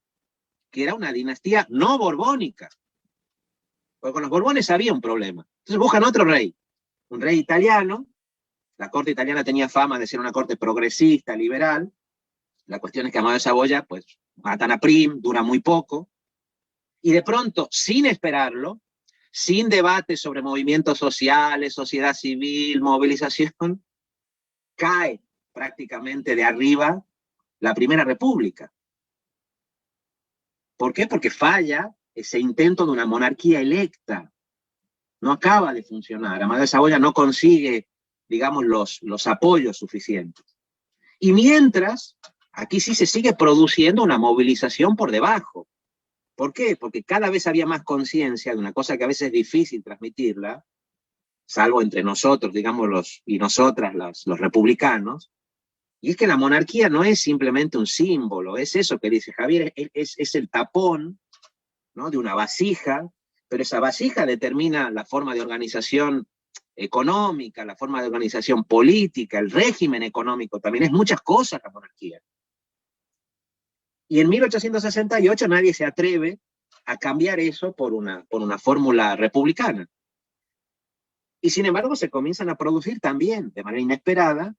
que era una dinastía no borbónica. Porque con los Borbones había un problema. Entonces buscan otro rey, un rey italiano. La corte italiana tenía fama de ser una corte progresista, liberal. La cuestión es que Amadeo de Saboya, pues, matan a Prim, dura muy poco. Y de pronto, sin esperarlo, sin debate sobre movimientos sociales, sociedad civil, movilización, cae prácticamente de arriba la Primera República. ¿Por qué? Porque falla ese intento de una monarquía electa. No acaba de funcionar. Amadeo de Saboya no consigue, digamos, los apoyos suficientes. Y mientras, aquí sí se sigue produciendo una movilización por debajo. ¿Por qué? Porque cada vez había más conciencia de una cosa que a veces es difícil transmitirla, salvo entre nosotros, digamos, y nosotras, los republicanos, y es que la monarquía no es simplemente un símbolo, es eso que dice Javier, es el tapón, ¿no?, de una vasija, pero esa vasija determina la forma de organización económica, la forma de organización política, el régimen económico, también es muchas cosas la monarquía. Y en 1868 nadie se atreve a cambiar eso por una fórmula republicana. Y sin embargo se comienzan a producir también, de manera inesperada,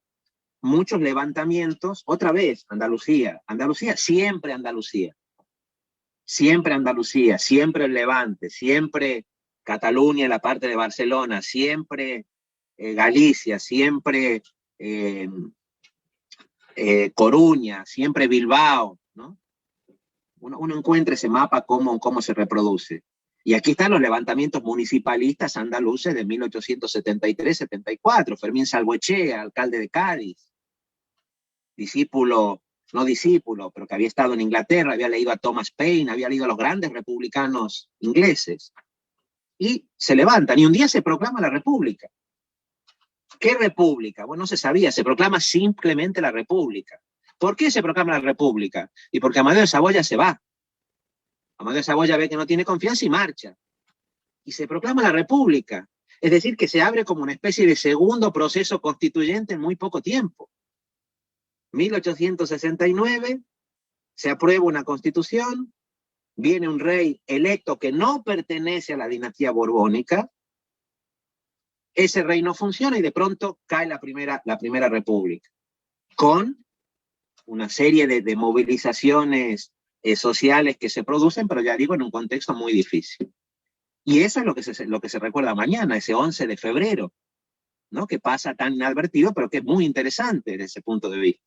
muchos levantamientos, otra vez, Andalucía, siempre Andalucía, siempre el Levante, siempre Cataluña y la parte de Barcelona, siempre Galicia, siempre Coruña, siempre Bilbao, ¿no? Uno encuentra ese mapa cómo se reproduce. Y aquí están los levantamientos municipalistas andaluces de 1873-74, Fermín Salvoechea, alcalde de Cádiz, no discípulo, pero que había estado en Inglaterra, había leído a Thomas Paine, había leído a los grandes republicanos ingleses. Y se levantan, y un día se proclama la república. ¿Qué república? Bueno, no se sabía, se proclama simplemente la república. ¿Por qué se proclama la república? Y porque Amadeo de Saboya se va. Amadeo de Saboya ve que no tiene confianza y marcha. Y se proclama la república. Es decir, que se abre como una especie de segundo proceso constituyente en muy poco tiempo. 1869, se aprueba una constitución, viene un rey electo que no pertenece a la dinastía borbónica, ese rey no funciona y de pronto cae la primera república, con una serie de movilizaciones sociales que se producen, pero ya digo, en un contexto muy difícil. Y eso es lo que se recuerda mañana, ese 11 de febrero, ¿no?, que pasa tan inadvertido, pero que es muy interesante desde ese punto de vista.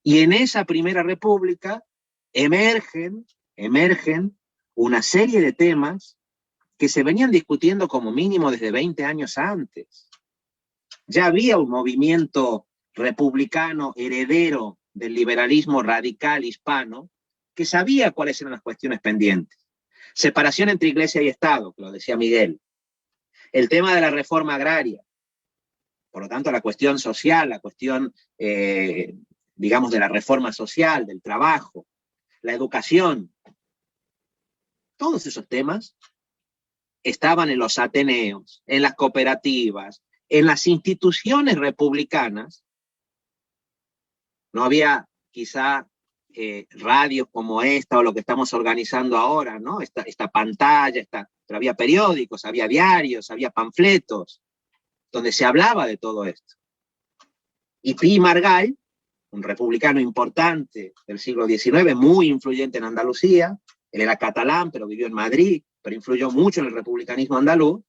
Y en esa primera república emergen una serie de temas que se venían discutiendo como mínimo desde 20 años antes. Ya había un movimiento republicano heredero del liberalismo radical hispano que sabía cuáles eran las cuestiones pendientes. Separación entre Iglesia y Estado, que lo decía Miguel. El tema de la reforma agraria. Por lo tanto, la cuestión social, la cuestión, digamos, de la reforma social, del trabajo, la educación. Todos esos temas estaban en los ateneos, en las cooperativas, en las instituciones republicanas. No había quizá radios como esta o lo que estamos organizando ahora, ¿no? Esta pantalla, pero había periódicos, había diarios, había panfletos, donde se hablaba de todo esto. Y Pi Margall, un republicano importante del siglo XIX, muy influyente en Andalucía, él era catalán, pero vivió en Madrid, pero influyó mucho en el republicanismo andaluz,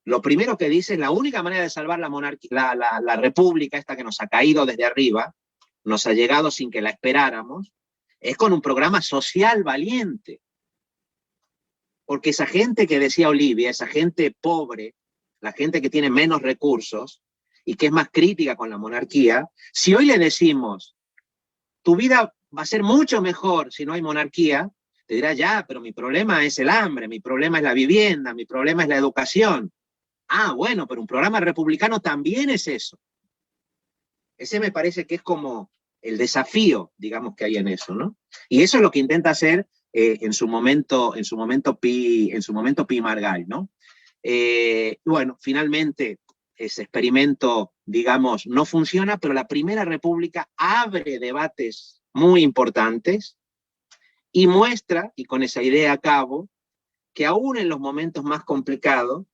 lo primero que dice es la única manera de salvar la monarquía, la república esta que nos ha caído desde arriba, nos ha llegado sin que la esperáramos, es con un programa social valiente. Porque esa gente que decía Olivia, esa gente pobre, la gente que tiene menos recursos y que es más crítica con la monarquía, si hoy le decimos, tu vida va a ser mucho mejor si no hay monarquía, te dirá, ya, pero mi problema es el hambre, mi problema es la vivienda, mi problema es la educación. Ah, bueno, pero un programa republicano también es eso. Ese me parece que es como el desafío, digamos, que hay en eso, ¿no? Y eso es lo que intenta hacer en su momento Pi Margall, ¿no? Bueno, finalmente ese experimento, digamos, no funciona, pero la Primera República abre debates muy importantes y muestra, y con esa idea acabo, que aún en los momentos más complicados,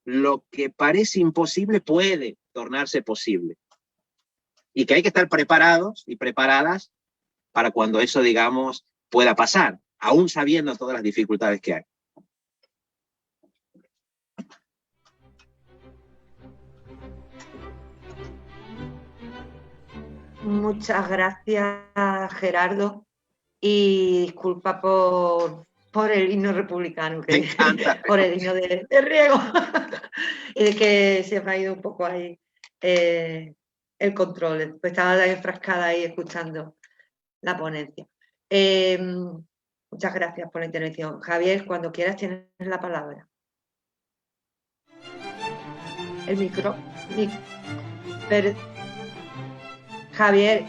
lo que parece imposible puede tornarse posible. Y que hay que estar preparados y preparadas para cuando eso, digamos, pueda pasar, aún sabiendo todas las dificultades que hay. Muchas gracias, Gerardo, y disculpa por el himno republicano, Me encanta. por el himno de Riego, y de que se me ha ido un poco ahí el control, pues estaba enfrascada ahí escuchando la ponencia. Muchas gracias por la intervención. Javier, cuando quieras tienes la palabra. El micro. Javier,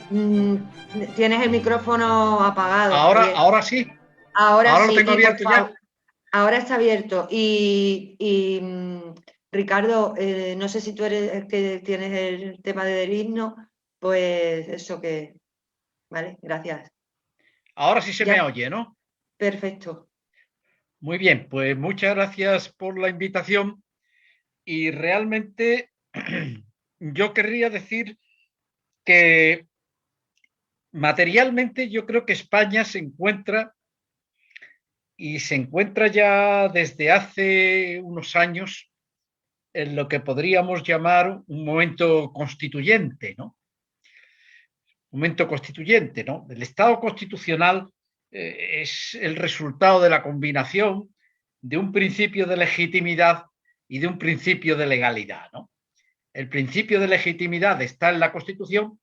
tienes el micrófono apagado. Ahora sí. Ahora sí, lo tengo abierto ya. Ahora está abierto. Y Ricardo, no sé si tú eres el que tienes el tema del himno, pues eso que... Vale, gracias. Ahora sí se me oye, ¿no? Perfecto. Muy bien, pues muchas gracias por la invitación. Y realmente yo querría decir que materialmente yo creo que España se encuentra ya desde hace unos años en lo que podríamos llamar un momento constituyente, ¿no? Momento constituyente, ¿no? El Estado constitucional es el resultado de la combinación de un principio de legitimidad y de un principio de legalidad, ¿no? El principio de legitimidad está en la Constitución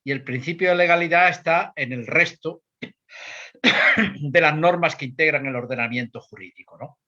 y el principio de legalidad está en el resto de las normas que integran el ordenamiento jurídico, ¿no?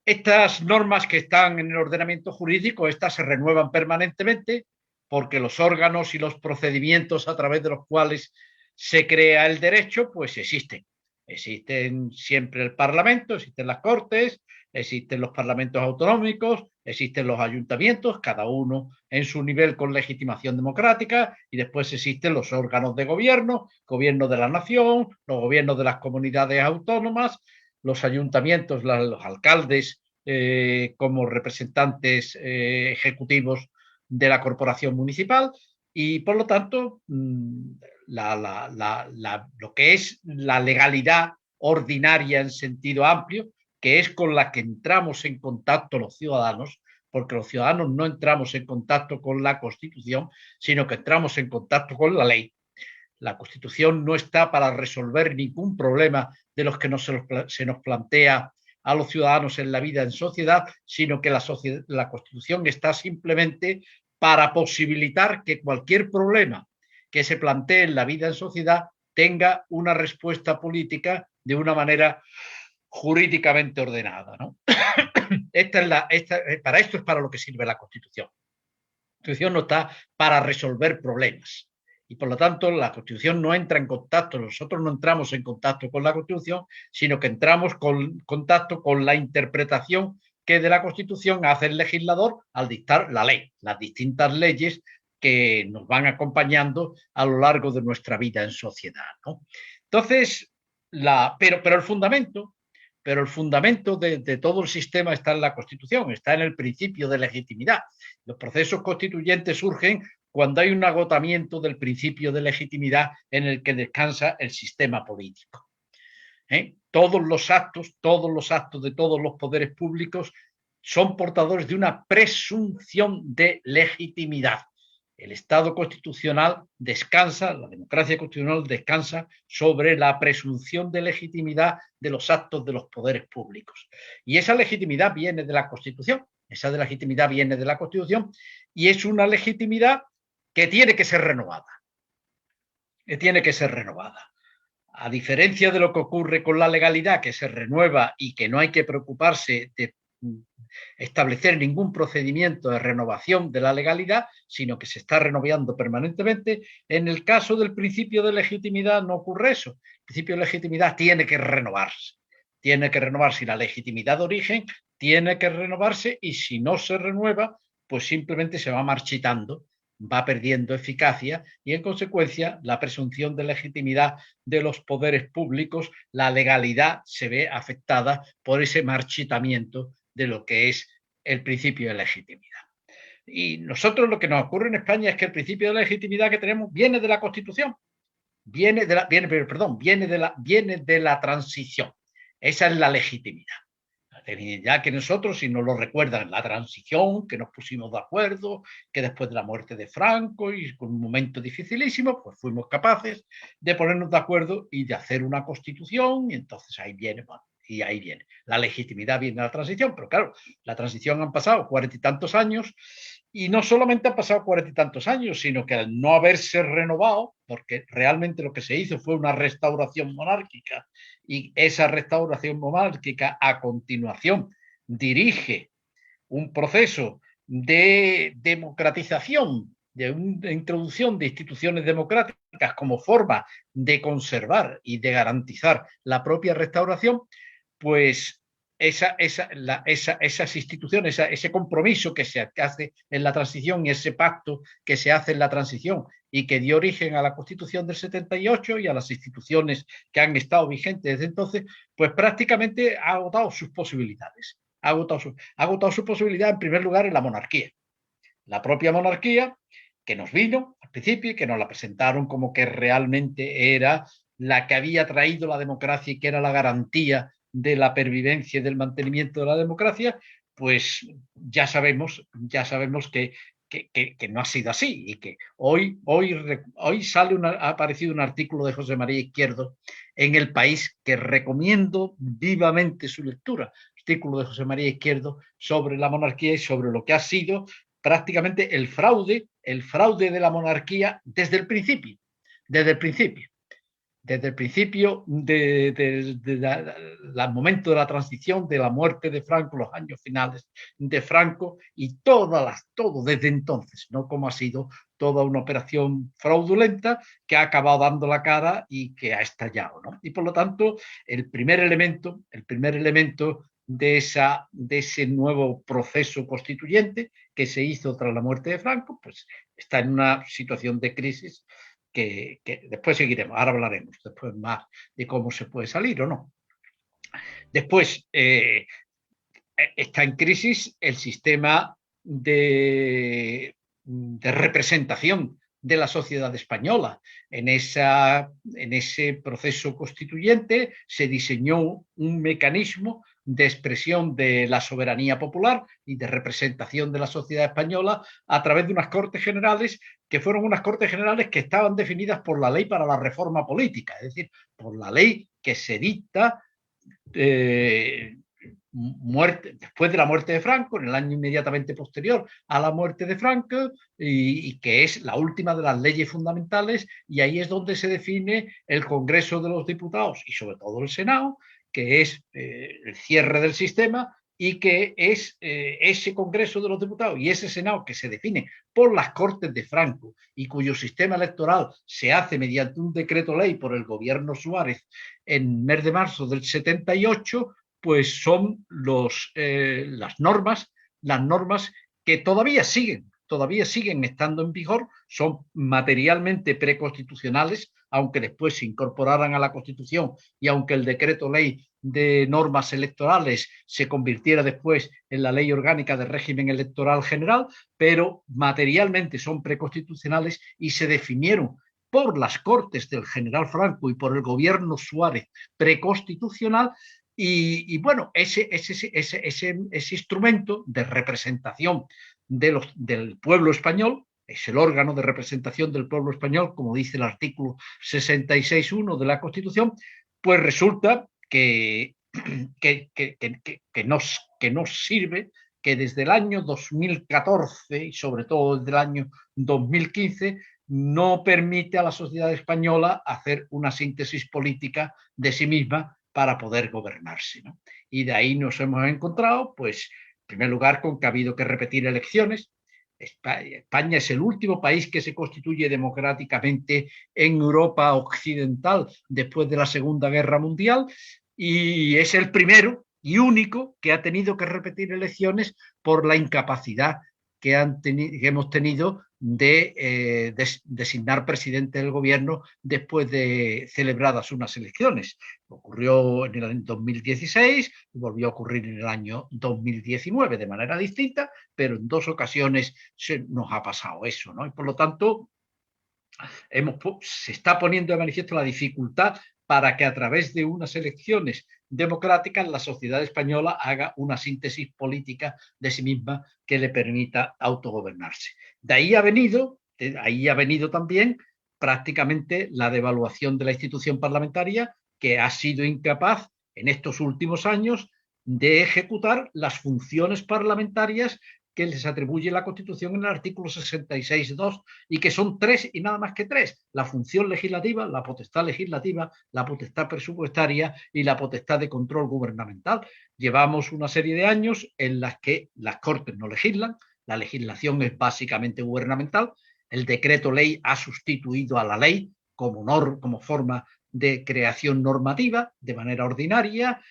Estas normas que están en el ordenamiento jurídico, estas se renuevan permanentemente porque los órganos y los procedimientos a través de los cuales se crea el derecho, pues existen. Existen siempre el Parlamento, existen las Cortes, existen los parlamentos autonómicos, existen los ayuntamientos, cada uno en su nivel con legitimación democrática, y después existen los órganos de gobierno, gobierno de la nación, los gobiernos de las comunidades autónomas, los ayuntamientos, los alcaldes como representantes ejecutivos de la corporación municipal, y por lo tanto lo que es la legalidad ordinaria en sentido amplio, que es con la que entramos en contacto los ciudadanos, porque los ciudadanos no entramos en contacto con la Constitución, sino que entramos en contacto con la ley. La Constitución no está para resolver ningún problema de los que se nos plantea a los ciudadanos en la vida en sociedad, sino que la Constitución está simplemente para posibilitar que cualquier problema que se plantee en la vida en sociedad tenga una respuesta política de una manera jurídicamente ordenada, ¿no? Para esto es para lo que sirve la Constitución. La Constitución no está para resolver problemas. Y por lo tanto la Constitución no entra en contacto, nosotros no entramos en contacto con la Constitución, sino que entramos en contacto con la interpretación que de la Constitución hace el legislador al dictar la ley, las distintas leyes que nos van acompañando a lo largo de nuestra vida en sociedad, ¿no? Entonces, pero el fundamento de todo el sistema está en la Constitución, está en el principio de legitimidad. Los procesos constituyentes surgen cuando hay un agotamiento del principio de legitimidad en el que descansa el sistema político. Todos los actos de todos los poderes públicos son portadores de una presunción de legitimidad. El Estado constitucional descansa, la democracia constitucional descansa sobre la presunción de legitimidad de los actos de los poderes públicos. Y esa legitimidad viene de la Constitución, y es una legitimidad que tiene que ser renovada. A diferencia de lo que ocurre con la legalidad, que se renueva y que no hay que preocuparse de establecer ningún procedimiento de renovación de la legalidad, sino que se está renovando permanentemente, en el caso del principio de legitimidad no ocurre eso. El principio de legitimidad tiene que renovarse. Y la legitimidad de origen tiene que renovarse, y si no se renueva, pues simplemente se va marchitando, va perdiendo eficacia, y en consecuencia la presunción de legitimidad de los poderes públicos, la legalidad se ve afectada por ese marchitamiento de lo que es el principio de legitimidad. Y nosotros, lo que nos ocurre en España es que el principio de legitimidad que tenemos viene de la Constitución, viene de la transición. Esa es la legitimidad. Ya que nosotros, si nos lo recuerdan, la transición, que nos pusimos de acuerdo, que después de la muerte de Franco y con un momento dificilísimo, pues fuimos capaces de ponernos de acuerdo y de hacer una constitución, y entonces ahí viene, la legitimidad viene de la transición. Pero claro, la transición han pasado 40 y tantos años, y no solamente han pasado 40 y tantos años, sino que al no haberse renovado, porque realmente lo que se hizo fue una restauración monárquica, y esa restauración monárquica a continuación dirige un proceso de democratización, de una introducción de instituciones democráticas como forma de conservar y de garantizar la propia restauración, pues esas instituciones, ese compromiso que se hace en la transición y ese pacto que se hace en la transición y que dio origen a la Constitución del 78 y a las instituciones que han estado vigentes desde entonces, pues prácticamente ha agotado sus posibilidades. Ha agotado su posibilidad, en primer lugar, en la monarquía. La propia monarquía, que nos vino al principio y que nos la presentaron como que realmente era la que había traído la democracia y que era la garantía de la pervivencia y del mantenimiento de la democracia, pues ya sabemos que no ha sido así, y que hoy ha aparecido un artículo de José María Izquierdo en El País que recomiendo vivamente su lectura, artículo de José María Izquierdo sobre la monarquía y sobre lo que ha sido prácticamente el fraude de la monarquía desde el principio. Desde el principio del momento de la transición, de la muerte de Franco, los años finales de Franco, y todo desde entonces, ¿no? Como ha sido toda una operación fraudulenta que ha acabado dando la cara y que ha estallado, ¿no? Y por lo tanto, el primer elemento de ese nuevo proceso constituyente que se hizo tras la muerte de Franco, pues está en una situación de crisis que después seguiremos. Ahora hablaremos después más de cómo se puede salir o no. Después está en crisis el sistema de representación de la sociedad española. En ese proceso constituyente se diseñó un mecanismo de expresión de la soberanía popular y de representación de la sociedad española a través de unas Cortes Generales, que fueron unas Cortes Generales que estaban definidas por la Ley para la Reforma Política, es decir, por la ley que se dicta después de la muerte de Franco, en el año inmediatamente posterior a la muerte de Franco, y que es la última de las leyes fundamentales, y ahí es donde se define el Congreso de los Diputados y sobre todo el Senado, que es el cierre del sistema, y que es ese Congreso de los Diputados y ese Senado que se define por las Cortes de Franco y cuyo sistema electoral se hace mediante un decreto ley por el gobierno Suárez en mes de marzo del 78, pues son las normas que todavía siguen todavía siguen estando en vigor, son materialmente preconstitucionales, aunque después se incorporaran a la Constitución y aunque el decreto ley de normas electorales se convirtiera después en la ley orgánica del régimen electoral general, pero materialmente son preconstitucionales y se definieron por las Cortes del general Franco y por el gobierno Suárez preconstitucional. Y bueno, ese instrumento de representación del pueblo español es el órgano de representación del pueblo español, como dice el artículo 66.1 de la Constitución, pues resulta que nos sirve, que desde el año 2014 y sobre todo desde el año 2015 no permite a la sociedad española hacer una síntesis política de sí misma para poder gobernarse, ¿no? Y de ahí nos hemos encontrado, pues, en primer lugar, con que ha habido que repetir elecciones. España es el último país que se constituye democráticamente en Europa occidental después de la Segunda Guerra Mundial y es el primero y único que ha tenido que repetir elecciones por la incapacidad que hemos tenido de designar presidente del gobierno después de celebradas unas elecciones. Ocurrió en el año 2016 y volvió a ocurrir en el año 2019 de manera distinta, pero en dos ocasiones nos ha pasado eso, ¿no? Y por lo tanto, se está poniendo de manifiesto la dificultad para que a través de unas elecciones democráticas la sociedad española haga una síntesis política de sí misma que le permita autogobernarse. De ahí ha venido también prácticamente la devaluación de la institución parlamentaria, que ha sido incapaz en estos últimos años de ejecutar las funciones parlamentarias que les atribuye la Constitución en el artículo 66.2 y que son tres y nada más que tres: la función legislativa, la potestad legislativa, la potestad presupuestaria y la potestad de control gubernamental. Llevamos una serie de años en las que las Cortes no legislan, la legislación es básicamente gubernamental, el decreto ley ha sustituido a la ley como forma de creación normativa de manera ordinaria.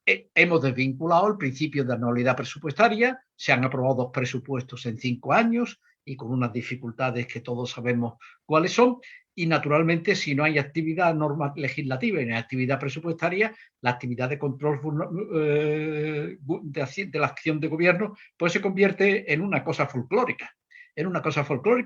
Hemos desvinculado el principio de anualidad presupuestaria, se han aprobado 2 presupuestos en 5 años y con unas dificultades que todos sabemos cuáles son, y naturalmente si no hay actividad legislativa y no hay actividad presupuestaria, la actividad de control de la acción de gobierno pues se convierte en una cosa folclórica,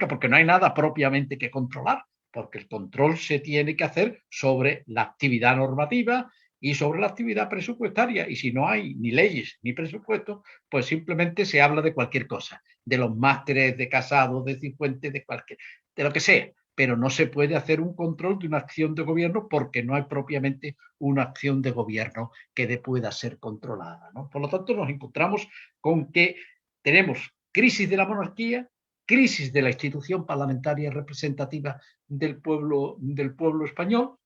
porque no hay nada propiamente que controlar, porque el control se tiene que hacer sobre la actividad normativa y sobre la actividad presupuestaria, y si no hay ni leyes ni presupuestos, pues simplemente se habla de cualquier cosa, de los másteres, de Casado, de Cifuentes, de lo que sea, pero no se puede hacer un control de una acción de gobierno porque no hay propiamente una acción de gobierno que pueda ser controlada, ¿no? Por lo tanto, nos encontramos con que tenemos crisis de la monarquía, crisis de la institución parlamentaria representativa del pueblo español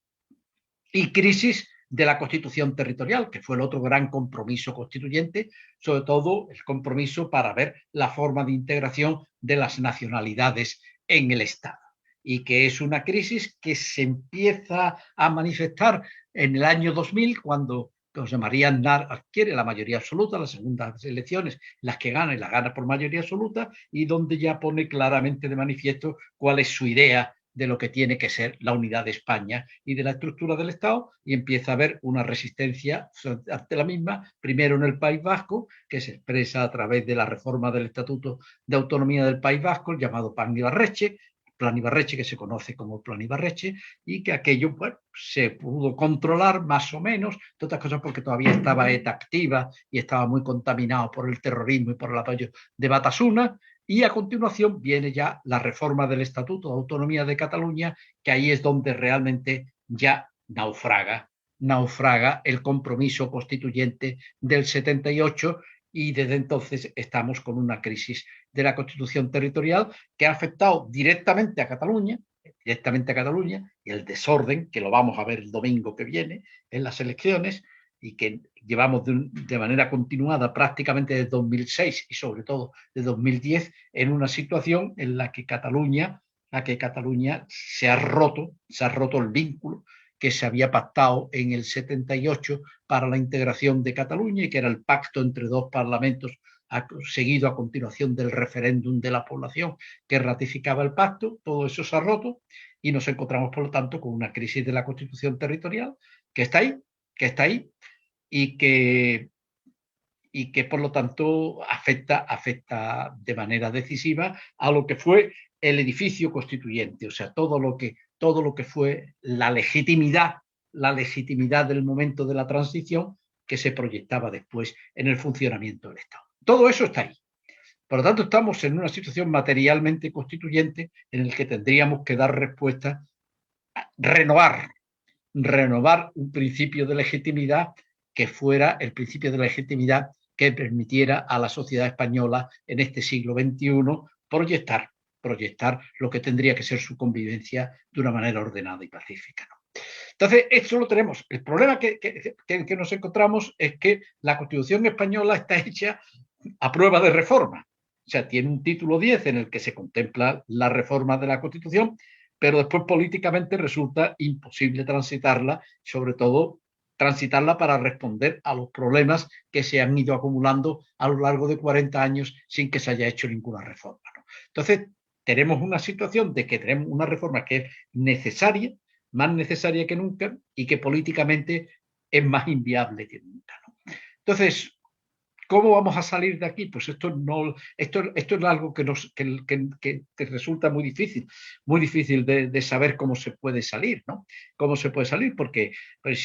y crisis de la Constitución territorial, que fue el otro gran compromiso constituyente, sobre todo el compromiso para ver la forma de integración de las nacionalidades en el Estado, y que es una crisis que se empieza a manifestar en el año 2000, cuando José María Aznar adquiere la mayoría absoluta, las segundas elecciones, las que gana y las gana por mayoría absoluta, y donde ya pone claramente de manifiesto cuál es su idea de lo que tiene que ser la unidad de España y de la estructura del Estado, y empieza a haber una resistencia ante la misma, primero en el País Vasco, que se expresa a través de la reforma del Estatuto de Autonomía del País Vasco, el llamado Plan Ibarretxe, que se conoce como Plan Ibarretxe, y que aquello, bueno, se pudo controlar más o menos, de otras cosas porque todavía estaba ETA activa y estaba muy contaminado por el terrorismo y por el apoyo de Batasuna. Y a continuación viene ya la reforma del Estatuto de Autonomía de Cataluña, que ahí es donde realmente ya naufraga el compromiso constituyente del 78, y desde entonces estamos con una crisis de la Constitución territorial que ha afectado directamente a Cataluña y el desorden, que lo vamos a ver el domingo que viene en las elecciones, y que llevamos de manera continuada prácticamente desde 2006 y sobre todo de 2010 en una situación en la que Cataluña se ha roto el vínculo que se había pactado en el 78 para la integración de Cataluña, y que era el pacto entre dos parlamentos ha seguido a continuación del referéndum de la población que ratificaba el pacto, todo eso se ha roto y nos encontramos, por lo tanto, con una crisis de la Constitución territorial que está ahí y que por lo tanto afecta de manera decisiva a lo que fue el edificio constituyente, o sea, todo lo que fue la legitimidad del momento de la transición que se proyectaba después en el funcionamiento del Estado. Todo eso está ahí. Por lo tanto, estamos en una situación materialmente constituyente en la que tendríamos que dar respuesta, renovar un principio de legitimidad que fuera el principio de legitimidad que permitiera a la sociedad española en este siglo XXI proyectar lo que tendría que ser su convivencia de una manera ordenada y pacífica, ¿no? Entonces, esto lo tenemos. El problema que nos encontramos es que la Constitución española está hecha a prueba de reforma. O sea, tiene un título 10 en el que se contempla la reforma de la Constitución, pero después políticamente resulta imposible transitarla, sobre todo transitarla para responder a los problemas que se han ido acumulando a lo largo de 40 años sin que se haya hecho ninguna reforma, ¿no? Entonces, tenemos una situación de que tenemos una reforma que es necesaria, más necesaria que nunca, y que políticamente es más inviable que nunca, ¿no? Entonces, ¿cómo vamos a salir de aquí? Pues esto es algo que resulta muy difícil de saber cómo se puede salir, ¿no? ¿Cómo se puede salir? Porque pues,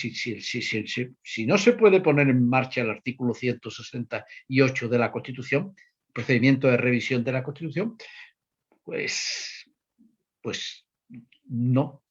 si no se puede poner en marcha el artículo 168 de la Constitución, el procedimiento de revisión de la Constitución, pues no.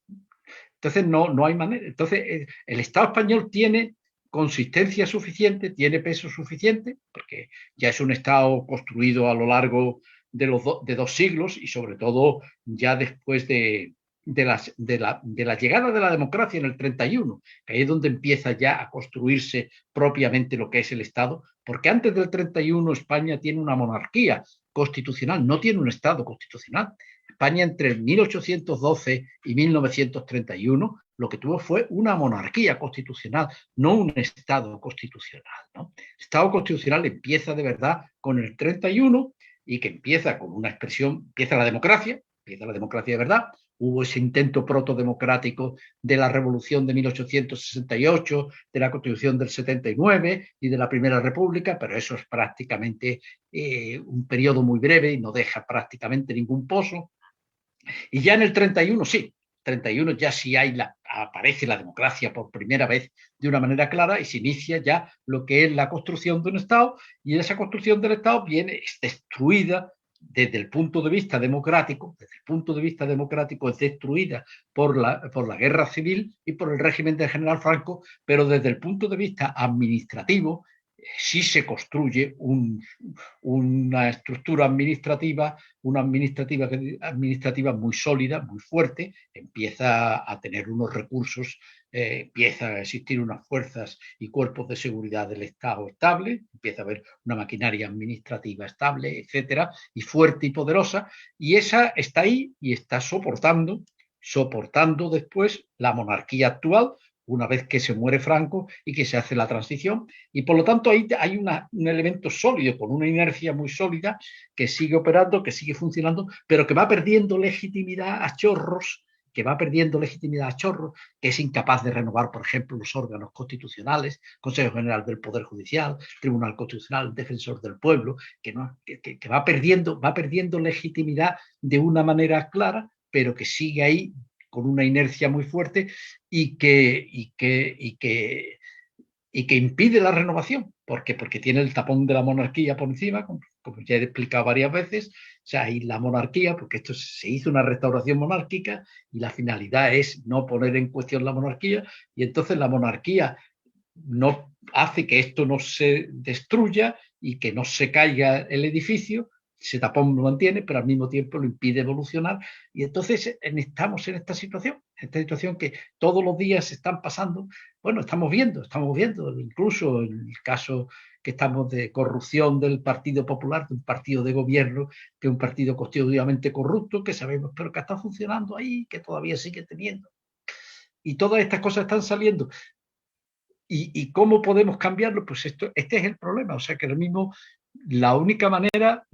Entonces no hay manera. Entonces el Estado español tiene consistencia suficiente, tiene peso suficiente, porque ya es un Estado construido a lo largo de 2 siglos y sobre todo ya después de la llegada de la democracia en el 31, que ahí es donde empieza ya a construirse propiamente lo que es el Estado, porque antes del 31 España tiene una monarquía constitucional, no tiene un Estado constitucional. España entre 1812 y 1931 lo que tuvo fue una monarquía constitucional, no un Estado constitucional, ¿no? El Estado constitucional empieza de verdad con el 31 y que empieza con una expresión, empieza la democracia de verdad. Hubo ese intento protodemocrático de la Revolución de 1868, de la Constitución del 79 y de la Primera República, pero eso es prácticamente un periodo muy breve y no deja prácticamente ningún pozo. Y ya en el 31 sí, 31 ya sí aparece la democracia por primera vez de una manera clara y se inicia ya lo que es la construcción de un Estado, y esa construcción del Estado es destruida desde el punto de vista democrático, es destruida por la guerra civil y por el régimen del general Franco, pero desde el punto de vista administrativo sí se construye una estructura administrativa, administrativa muy sólida, muy fuerte, empieza a tener unos recursos, empieza a existir unas fuerzas y cuerpos de seguridad del Estado estable, empieza a haber una maquinaria administrativa estable, etcétera, y fuerte y poderosa, y esa está ahí y está soportando después la monarquía actual, una vez que se muere Franco y que se hace la transición, y por lo tanto ahí hay un elemento sólido, con una inercia muy sólida, que sigue operando, que sigue funcionando, pero que va perdiendo legitimidad a chorros, que es incapaz de renovar, por ejemplo, los órganos constitucionales, Consejo General del Poder Judicial, Tribunal Constitucional, Defensor del Pueblo, que va perdiendo legitimidad de una manera clara, pero que sigue ahí con una inercia muy fuerte y que impide la renovación. ¿Por qué? Porque tiene el tapón de la monarquía por encima, como ya he explicado varias veces. O sea, y la monarquía, porque esto se hizo una restauración monárquica y la finalidad es no poner en cuestión la monarquía, y entonces la monarquía no hace que esto no se destruya y que no se caiga el edificio. Ese tapón lo mantiene, pero al mismo tiempo lo impide evolucionar, y entonces estamos en esta situación que todos los días están pasando. Bueno, estamos viendo incluso el caso que estamos de corrupción del Partido Popular, de un partido de gobierno, que es un partido constitutivamente corrupto, que sabemos, pero que está funcionando ahí, que todavía sigue teniendo. Y todas estas cosas están saliendo. ¿Y cómo podemos cambiarlo? Pues este es el problema. O sea, que ahora mismo la única manera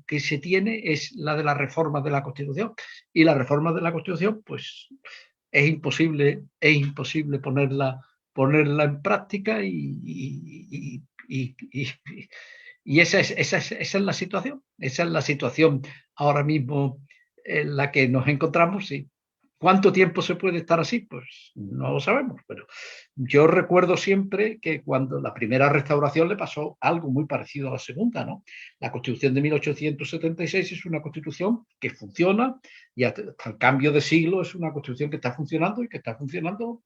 que se tiene es la de la reforma de la Constitución, y la reforma de la Constitución pues es imposible ponerla en práctica, y esa es la situación. Esa es la situación ahora mismo en la que nos encontramos. Y ¿cuánto tiempo se puede estar así? Pues no lo sabemos, pero yo recuerdo siempre que cuando la primera restauración le pasó algo muy parecido a la segunda, ¿no? La Constitución de 1876 es una Constitución que funciona, y hasta el cambio de siglo es una Constitución que está funcionando, y que está funcionando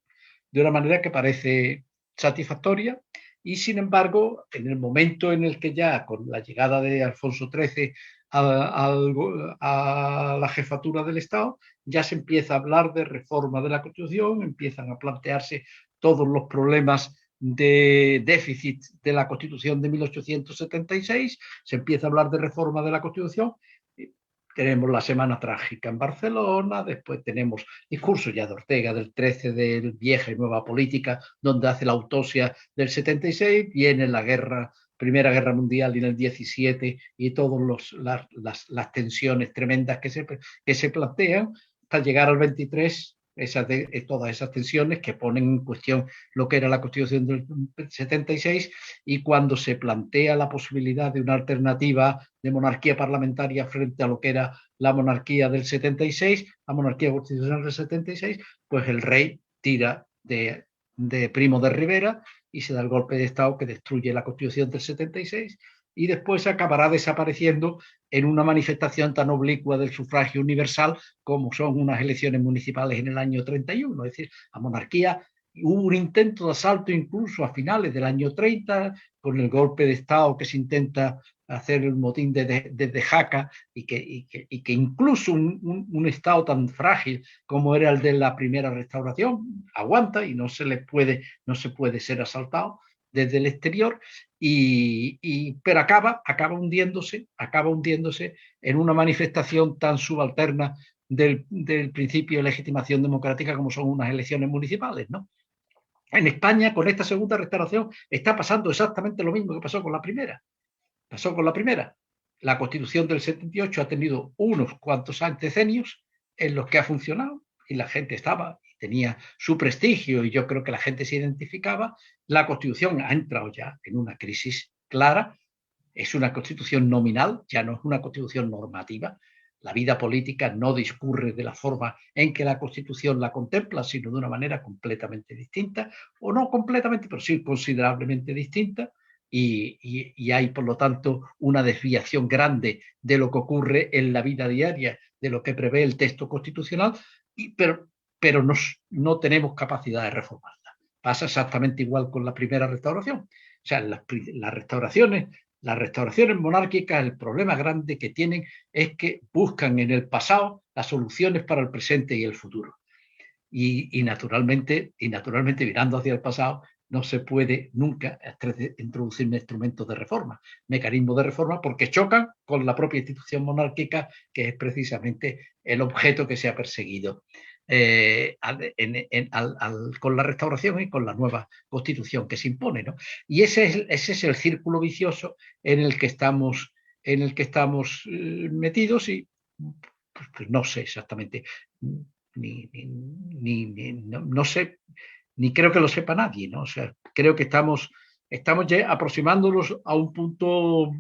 de una manera que parece satisfactoria. Y sin embargo, en el momento en el que ya con la llegada de Alfonso XIII a la jefatura del Estado, ya se empieza a hablar de reforma de la Constitución, empiezan a plantearse todos los problemas de déficit de la Constitución de 1876, se empieza a hablar de reforma de la Constitución. Tenemos la Semana Trágica en Barcelona, después tenemos discurso ya de Ortega del 13 de Vieja y Nueva Política, donde hace la autopsia del 76, viene la Primera Guerra Mundial en el 17 y todas las tensiones tremendas que se plantean, hasta llegar al 23, todas esas tensiones que ponen en cuestión lo que era la Constitución del 76, y cuando se plantea la posibilidad de una alternativa de monarquía parlamentaria frente a lo que era la monarquía del 76, la monarquía constitucional del 76, pues el rey tira de Primo de Rivera y se da el golpe de Estado que destruye la Constitución del 76, y después acabará desapareciendo en una manifestación tan oblicua del sufragio universal como son unas elecciones municipales en el año 31. Es decir, la monarquía, hubo un intento de asalto incluso a finales del año 30, con el golpe de Estado que se intenta hacer el motín desde Jaca, y que incluso un Estado tan frágil como era el de la primera restauración aguanta y no se puede ser asaltado desde el exterior, pero acaba hundiéndose en una manifestación tan subalterna del principio de legitimación democrática como son unas elecciones municipales, ¿no? En España, con esta segunda restauración, está pasando exactamente lo mismo que pasó con la primera. La Constitución del 78 ha tenido unos cuantos decenios en los que ha funcionado, y la gente tenía su prestigio, y yo creo que la gente se identificaba. La Constitución ha entrado ya en una crisis clara. Es una Constitución nominal, ya no es una Constitución normativa. La vida política no discurre de la forma en que la Constitución la contempla, sino de una manera completamente distinta, o no completamente, pero sí considerablemente distinta. Y hay, por lo tanto, una desviación grande de lo que ocurre en la vida diaria, de lo que prevé el texto constitucional, pero no tenemos capacidad de reformarla. Pasa exactamente igual con la primera restauración. O sea, las restauraciones monárquicas, el problema grande que tienen es que buscan en el pasado las soluciones para el presente y el futuro. Y naturalmente, mirando hacia el pasado, no se puede nunca introducir instrumentos de reforma, mecanismos de reforma, porque chocan con la propia institución monárquica, que es precisamente el objeto que se ha perseguido con la restauración y con la nueva Constitución que se impone, ¿no? Y ese es el círculo vicioso en el que estamos metidos, y pues no sé exactamente, no sé, ni creo que lo sepa nadie, ¿no? O sea, creo que estamos ya aproximándonos a un punto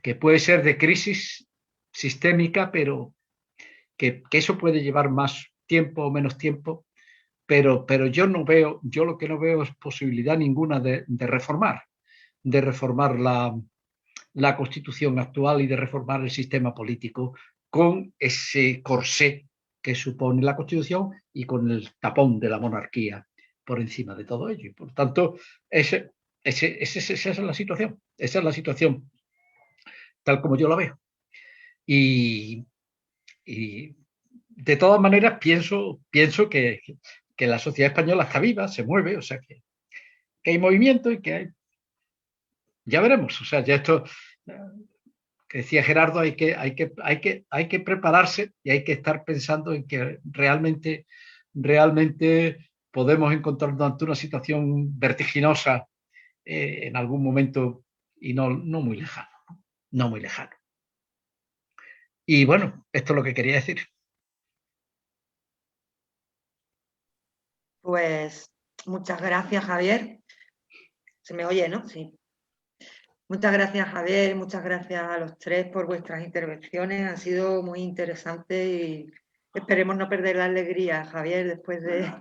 que puede ser de crisis sistémica, pero que eso puede llevar más tiempo o menos tiempo, pero yo lo que no veo es posibilidad ninguna de reformar la Constitución actual y de reformar el sistema político con ese corsé que supone la Constitución y con el tapón de la monarquía por encima de todo ello. Y por tanto, esa es la situación. Esa es la situación tal como yo la veo. Y de todas maneras pienso que la sociedad española está viva, se mueve, o sea que hay movimiento y que hay... Ya veremos, o sea, ya esto que decía Gerardo, hay que prepararse, y hay que estar pensando en que realmente podemos encontrarnos ante una situación vertiginosa en algún momento y no muy lejano, no muy lejano. Y bueno, esto es lo que quería decir. Pues muchas gracias, Javier. Se me oye, ¿no? Sí. Muchas gracias, Javier, muchas gracias a los tres por vuestras intervenciones. Han sido muy interesantes y esperemos no perder la alegría, Javier, después de...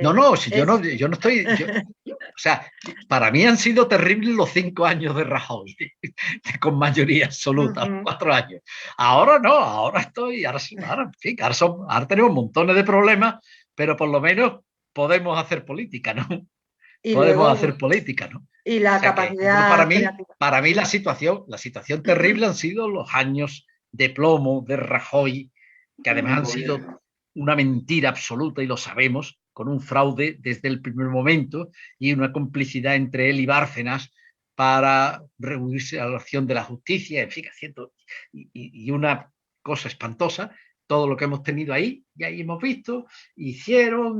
No, si yo no estoy... o sea, para mí han sido terribles los 5 años de Rajoy, con mayoría absoluta, 4 años. Ahora no, ahora tenemos montones de problemas, pero por lo menos podemos hacer política, ¿no? Podemos hacer política, ¿no? Y la capacidad para mí la situación terrible han sido los años de plomo de Rajoy, que además han sido una mentira absoluta, y lo sabemos, con un fraude desde el primer momento y una complicidad entre él y Bárcenas para reunirse a la acción de la justicia, en fin, haciendo y una cosa espantosa. Todo lo que hemos tenido ahí, ya ahí hemos visto, se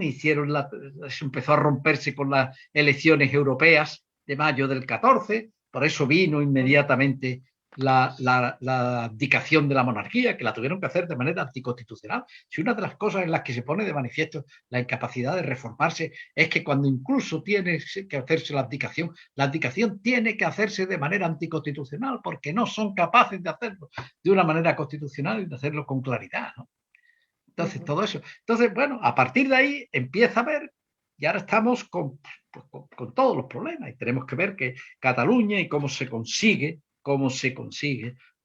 empezó a romperse con las elecciones europeas de mayo del 14, por eso vino inmediatamente la abdicación de la monarquía, que la tuvieron que hacer de manera anticonstitucional. Si una de las cosas en las que se pone de manifiesto la incapacidad de reformarse es que cuando incluso tiene que hacerse la abdicación tiene que hacerse de manera anticonstitucional, porque no son capaces de hacerlo de una manera constitucional y de hacerlo con claridad, ¿no? Entonces, todo eso. Entonces, bueno, a partir de ahí empieza a ver, y ahora estamos con todos los problemas, y tenemos que ver que Cataluña y cómo se consigue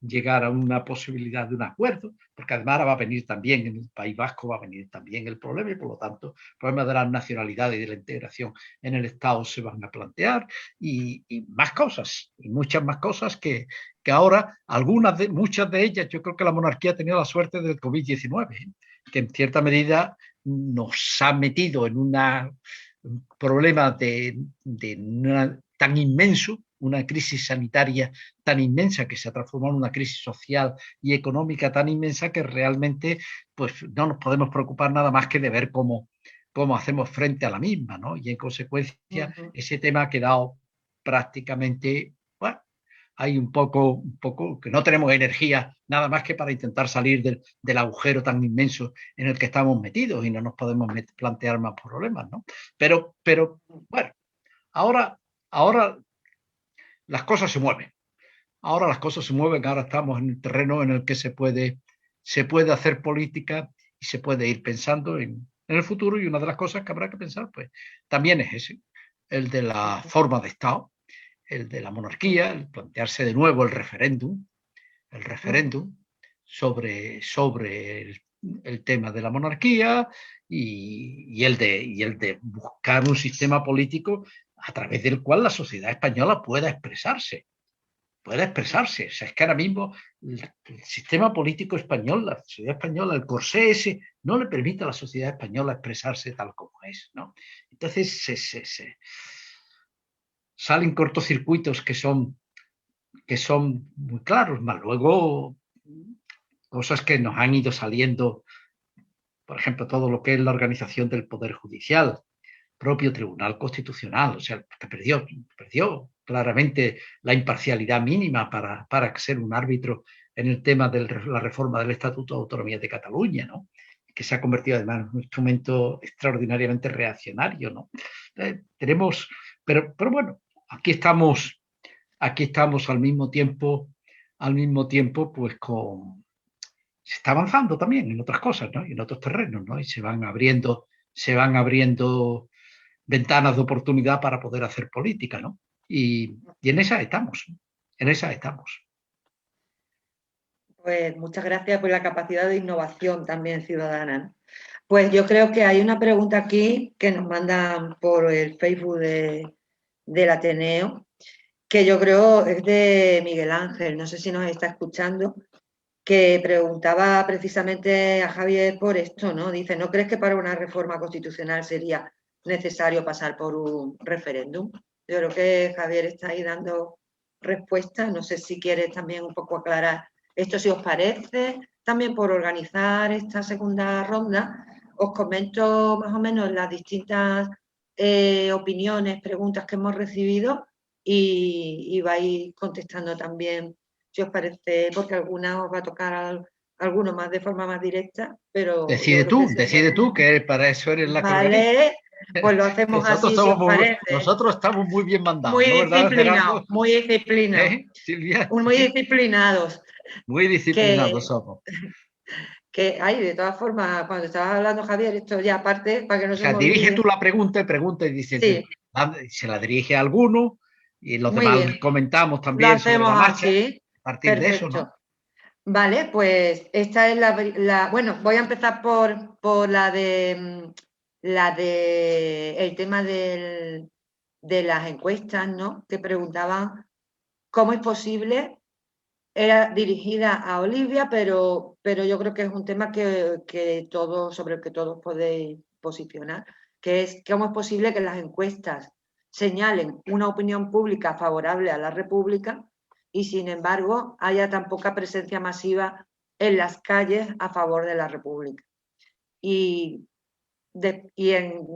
llegar a una posibilidad de un acuerdo, porque además ahora va a venir también, en el País Vasco va a venir también el problema, y por lo tanto el problema de las nacionalidades y de la integración en el Estado se van a plantear, y más cosas, y muchas más cosas que ahora, muchas de ellas, yo creo que la monarquía ha tenido la suerte del COVID-19, que en cierta medida nos ha metido en un problema tan inmenso, una crisis sanitaria tan inmensa, que se ha transformado en una crisis social y económica tan inmensa, que realmente pues no nos podemos preocupar nada más que de ver cómo hacemos frente a la misma, ¿no? Y en consecuencia ese tema ha quedado prácticamente, bueno, hay un poco que no tenemos energía nada más que para intentar salir del agujero tan inmenso en el que estamos metidos, y no nos podemos plantear más problemas, ¿no? Pero bueno, ahora las cosas se mueven. Ahora estamos en el terreno en el que se puede hacer política y se puede ir pensando en el futuro, y una de las cosas que habrá que pensar pues también es ese, el de la forma de Estado, el de la monarquía, el plantearse de nuevo el referéndum sobre el tema de la monarquía, y el de buscar un sistema político a través del cual la sociedad española pueda expresarse. O sea, es que ahora mismo el sistema político español, la sociedad española, el corsé ese, no le permite a la sociedad española expresarse tal como es, ¿no? Entonces salen cortocircuitos que son muy claros, más luego cosas que nos han ido saliendo, por ejemplo, todo lo que es la organización del Poder Judicial, propio Tribunal Constitucional, o sea, que perdió claramente la imparcialidad mínima para ser un árbitro en el tema de la reforma del Estatuto de Autonomía de Cataluña, ¿no? Que se ha convertido además en un instrumento extraordinariamente reaccionario, ¿no? Pero bueno, aquí estamos al mismo tiempo pues se está avanzando también en otras cosas, ¿no? Y en otros terrenos, ¿no? Y se van abriendo ventanas de oportunidad para poder hacer política, ¿no? Y en esa estamos. Pues muchas gracias por la capacidad de innovación también ciudadana. Pues yo creo que hay una pregunta aquí que nos mandan por el Facebook del Ateneo, que yo creo es de Miguel Ángel, no sé si nos está escuchando, que preguntaba precisamente a Javier por esto, ¿no? Dice, ¿no crees que para una reforma constitucional sería necesario pasar por un referéndum? Yo creo que Javier está ahí dando respuesta. No sé si quieres también un poco aclarar esto, si os parece, también por organizar esta segunda ronda, os comento más o menos las distintas opiniones, preguntas que hemos recibido y vais contestando también, si os parece, porque alguna os va a tocar alguno más de forma más directa, pero... Decide tú, que para eso eres la que Vale, pues lo hacemos así, si os parece. Nosotros estamos muy bien mandados, muy ¿no, disciplinados, muy disciplinados. Silvia? Muy disciplinados. Muy disciplinados somos. Que hay, de todas formas, cuando estabas hablando, Javier, esto ya aparte, para que no se me olvide. Dirige tú la pregunta y dices, sí. Se la dirige a alguno y los muy demás bien. comentamos también lo hacemos sobre la marcha, así. a partir Perfecto. de eso, ¿no? Vale, pues esta es bueno, voy a empezar por la de el tema de las encuestas, ¿no? Que preguntaban cómo es posible. Era dirigida a Olivia, pero yo creo que es un tema sobre el que todos podéis posicionar, que es cómo es posible que las encuestas señalen una opinión pública favorable a la República y, sin embargo, haya tan poca presencia masiva en las calles a favor de la República. Y en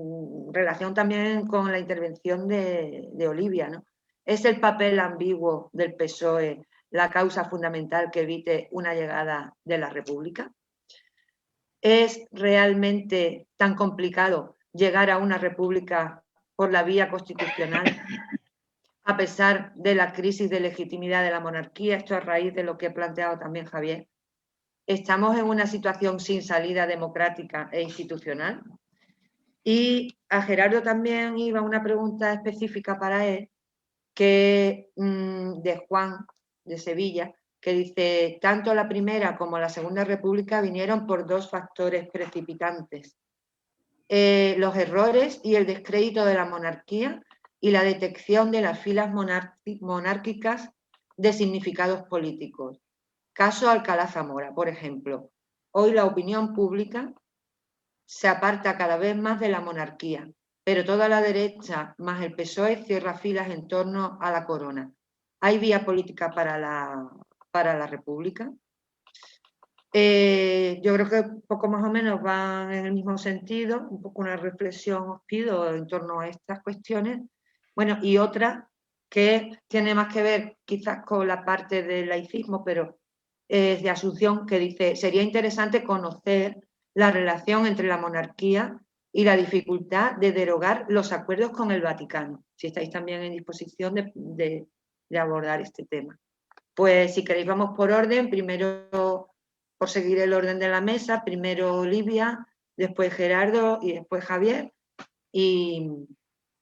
relación también con la intervención de Olivia, ¿no? Es el papel ambiguo del PSOE la causa fundamental que evite una llegada de la República. ¿Es realmente tan complicado llegar a una República por la vía constitucional, a pesar de la crisis de legitimidad de la monarquía? Esto a raíz de lo que he planteado también Javier. ¿Estamos en una situación sin salida democrática e institucional? Y a Gerardo también iba una pregunta específica para él, que de Juan de Sevilla, que dice: tanto la Primera como la Segunda República vinieron por dos factores precipitantes: los errores y el descrédito de la monarquía y la detección de las filas monárquicas de significados políticos. Caso Alcalá Zamora, por ejemplo. Hoy la opinión pública se aparta cada vez más de la monarquía, pero toda la derecha más el PSOE cierra filas en torno a la corona. ¿Hay vía política para la República? Yo creo que un poco más o menos van en el mismo sentido, un poco una reflexión os pido en torno a estas cuestiones. Bueno, y otra que tiene más que ver quizás con la parte del laicismo, pero es de Asunción, que dice: sería interesante conocer la relación entre la monarquía y la dificultad de derogar los acuerdos con el Vaticano, si estáis también en disposición de abordar este tema. Pues si queréis vamos por orden, primero por seguir el orden de la mesa, primero Olivia, después Gerardo y después Javier. Y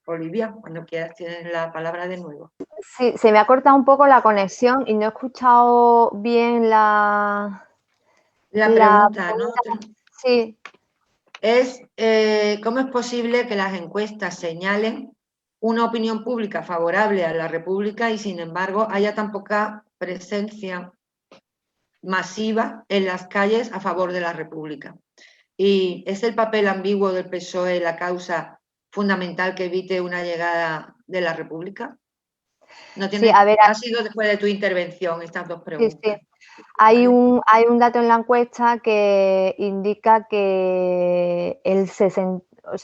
Olivia, cuando quieras tienes la palabra de nuevo. Sí, se me ha cortado un poco la conexión y no he escuchado bien la pregunta, ¿no? Sí. Es cómo es posible que las encuestas señalen una opinión pública favorable a la República y, sin embargo, haya tan poca presencia masiva en las calles a favor de la República. Y es el papel ambiguo del PSOE la causa fundamental que evite una llegada de la República. No tiene, sí, a ver, ha sido después de tu intervención estas dos preguntas. Sí, sí. Hay un dato en la encuesta que indica que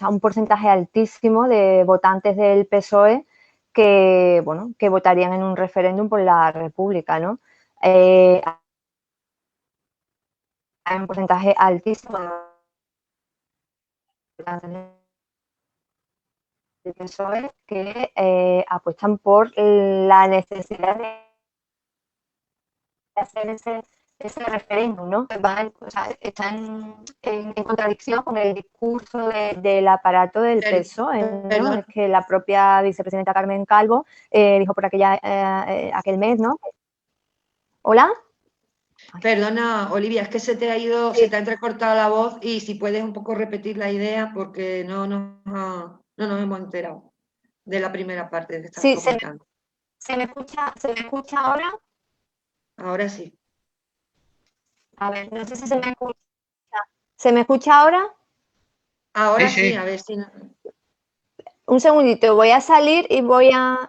un porcentaje altísimo de votantes del PSOE que votarían en un referéndum por la República, ¿no? Hay un porcentaje altísimo de votantes del PSOE que apuestan por la necesidad de hacer ese referéndum, ¿no? Están en contradicción con el discurso del aparato del PSOE, ¿no? Es que la propia vicepresidenta Carmen Calvo dijo por aquel mes, ¿no? ¿Hola? Perdona, Olivia, es que se te ha entrecortado la voz y si puedes un poco repetir la idea porque no nos hemos enterado de la primera parte que estás comentando. ¿Se me escucha ahora? Ahora sí. A ver, no sé si se me escucha. ¿Se me escucha ahora? Ahora sí, a ver si... Un segundito, voy a salir y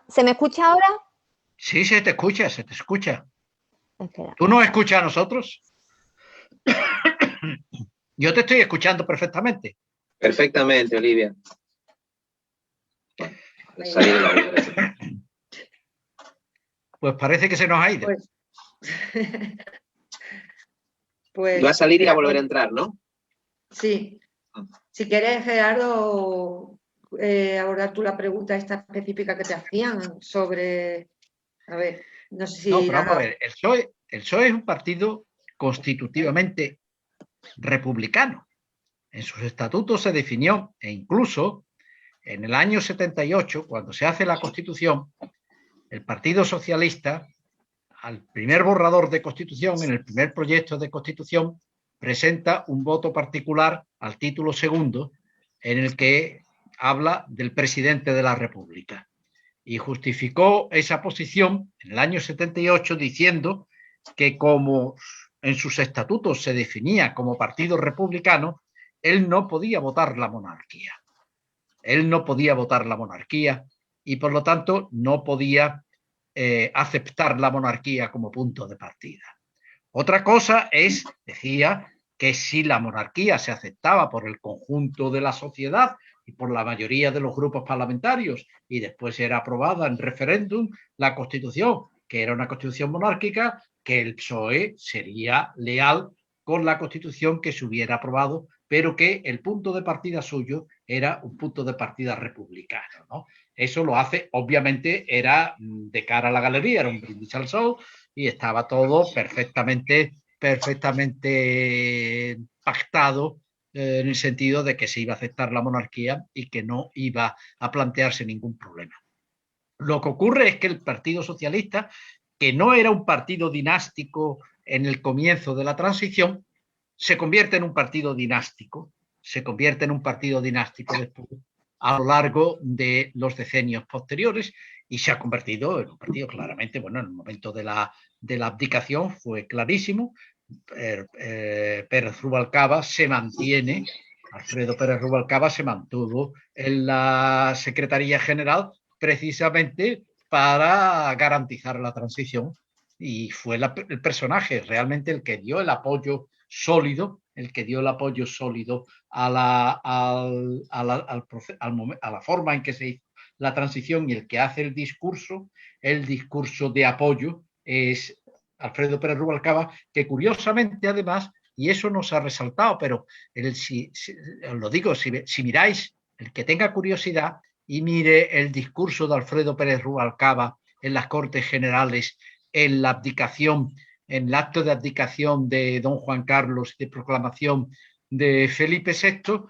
¿Se me escucha ahora? Sí, se te escucha. Espera. ¿Tú nos escuchas a nosotros? Yo te estoy escuchando perfectamente. Perfectamente, Olivia. Pues parece que se nos ha ido. Pues, va a salir y a volver a entrar, ¿no? Sí. Si quieres, Gerardo, abordar tú la pregunta esta específica que te hacían sobre... A ver, no sé si... No, pero vamos a ver, el PSOE es un partido constitutivamente republicano. En sus estatutos se definió, e incluso en el año 78, cuando se hace la Constitución, el Partido Socialista, al primer borrador de Constitución, en el primer proyecto de Constitución, presenta un voto particular al título segundo, en el que habla del presidente de la República. Y justificó esa posición en el año 78 diciendo que como en sus estatutos se definía como partido republicano, él no podía votar la monarquía. Él no podía votar la monarquía y por lo tanto no podía aceptar la monarquía como punto de partida. Otra cosa es, decía, que si la monarquía se aceptaba por el conjunto de la sociedad y por la mayoría de los grupos parlamentarios y después era aprobada en referéndum la Constitución, que era una Constitución monárquica, que el PSOE sería leal con la Constitución que se hubiera aprobado, pero que el punto de partida suyo era un punto de partida republicano, ¿no? Eso lo hace, obviamente, era de cara a la galería, era un brindis al sol y estaba todo perfectamente pactado en el sentido de que se iba a aceptar la monarquía y que no iba a plantearse ningún problema. Lo que ocurre es que el Partido Socialista, que no era un partido dinástico en el comienzo de la transición, se convierte en un partido dinástico, después, a lo largo de los decenios posteriores, y se ha convertido en un partido claramente, bueno, en el momento de la abdicación fue clarísimo. Pérez Rubalcaba se mantiene, Alfredo Pérez Rubalcaba se mantuvo en la Secretaría General precisamente para garantizar la transición y fue el personaje realmente el que dio el apoyo sólido, a la forma en que se hizo la transición, y el que hace el discurso de apoyo es Alfredo Pérez Rubalcaba, que curiosamente además, y eso nos ha resaltado, pero os lo digo, si miráis, el que tenga curiosidad y mire el discurso de Alfredo Pérez Rubalcaba en las Cortes Generales, en la abdicación, en el acto de abdicación de don Juan Carlos, de proclamación de Felipe VI,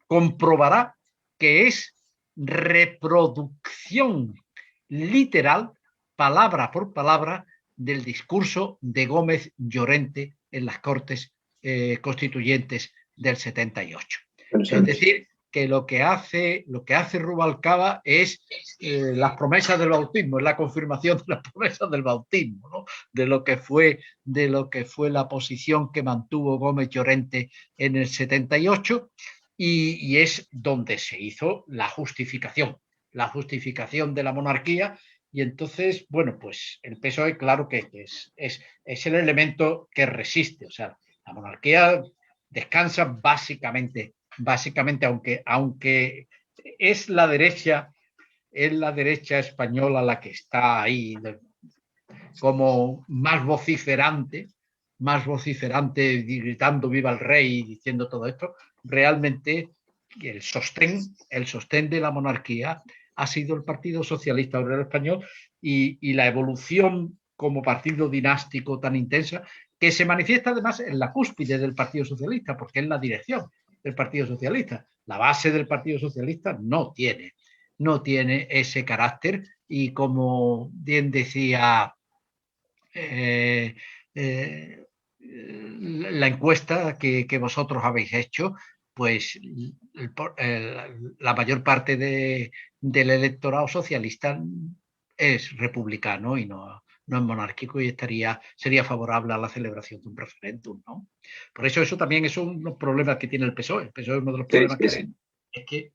comprobará que es reproducción literal, palabra por palabra, del discurso de Gómez Llorente en las Cortes Constituyentes del 78. Es decir, que lo que hace Rubalcaba es las promesas del bautismo, es la confirmación de las promesas del bautismo, ¿no? de lo que fue la posición que mantuvo Gómez Llorente en el 78, y es donde se hizo la justificación de la monarquía. Y entonces, bueno, pues el PSOE, claro que es el elemento que resiste. O sea, la monarquía descansa básicamente, aunque es la derecha española la que está ahí como más vociferante, gritando viva el rey y diciendo todo esto. Realmente el sostén de la monarquía ha sido el Partido Socialista Obrero Español, y la evolución como partido dinástico tan intensa, que se manifiesta además en la cúspide del Partido Socialista, porque es la dirección del Partido Socialista. La base del Partido Socialista no tiene ese carácter, y como bien decía la encuesta que vosotros habéis hecho, pues la mayor parte del electorado socialista es republicano y no es monárquico, y sería favorable a la celebración de un referéndum, ¿no? Por eso también es uno de los problemas que tiene el PSOE. El PSOE es uno de los problemas es que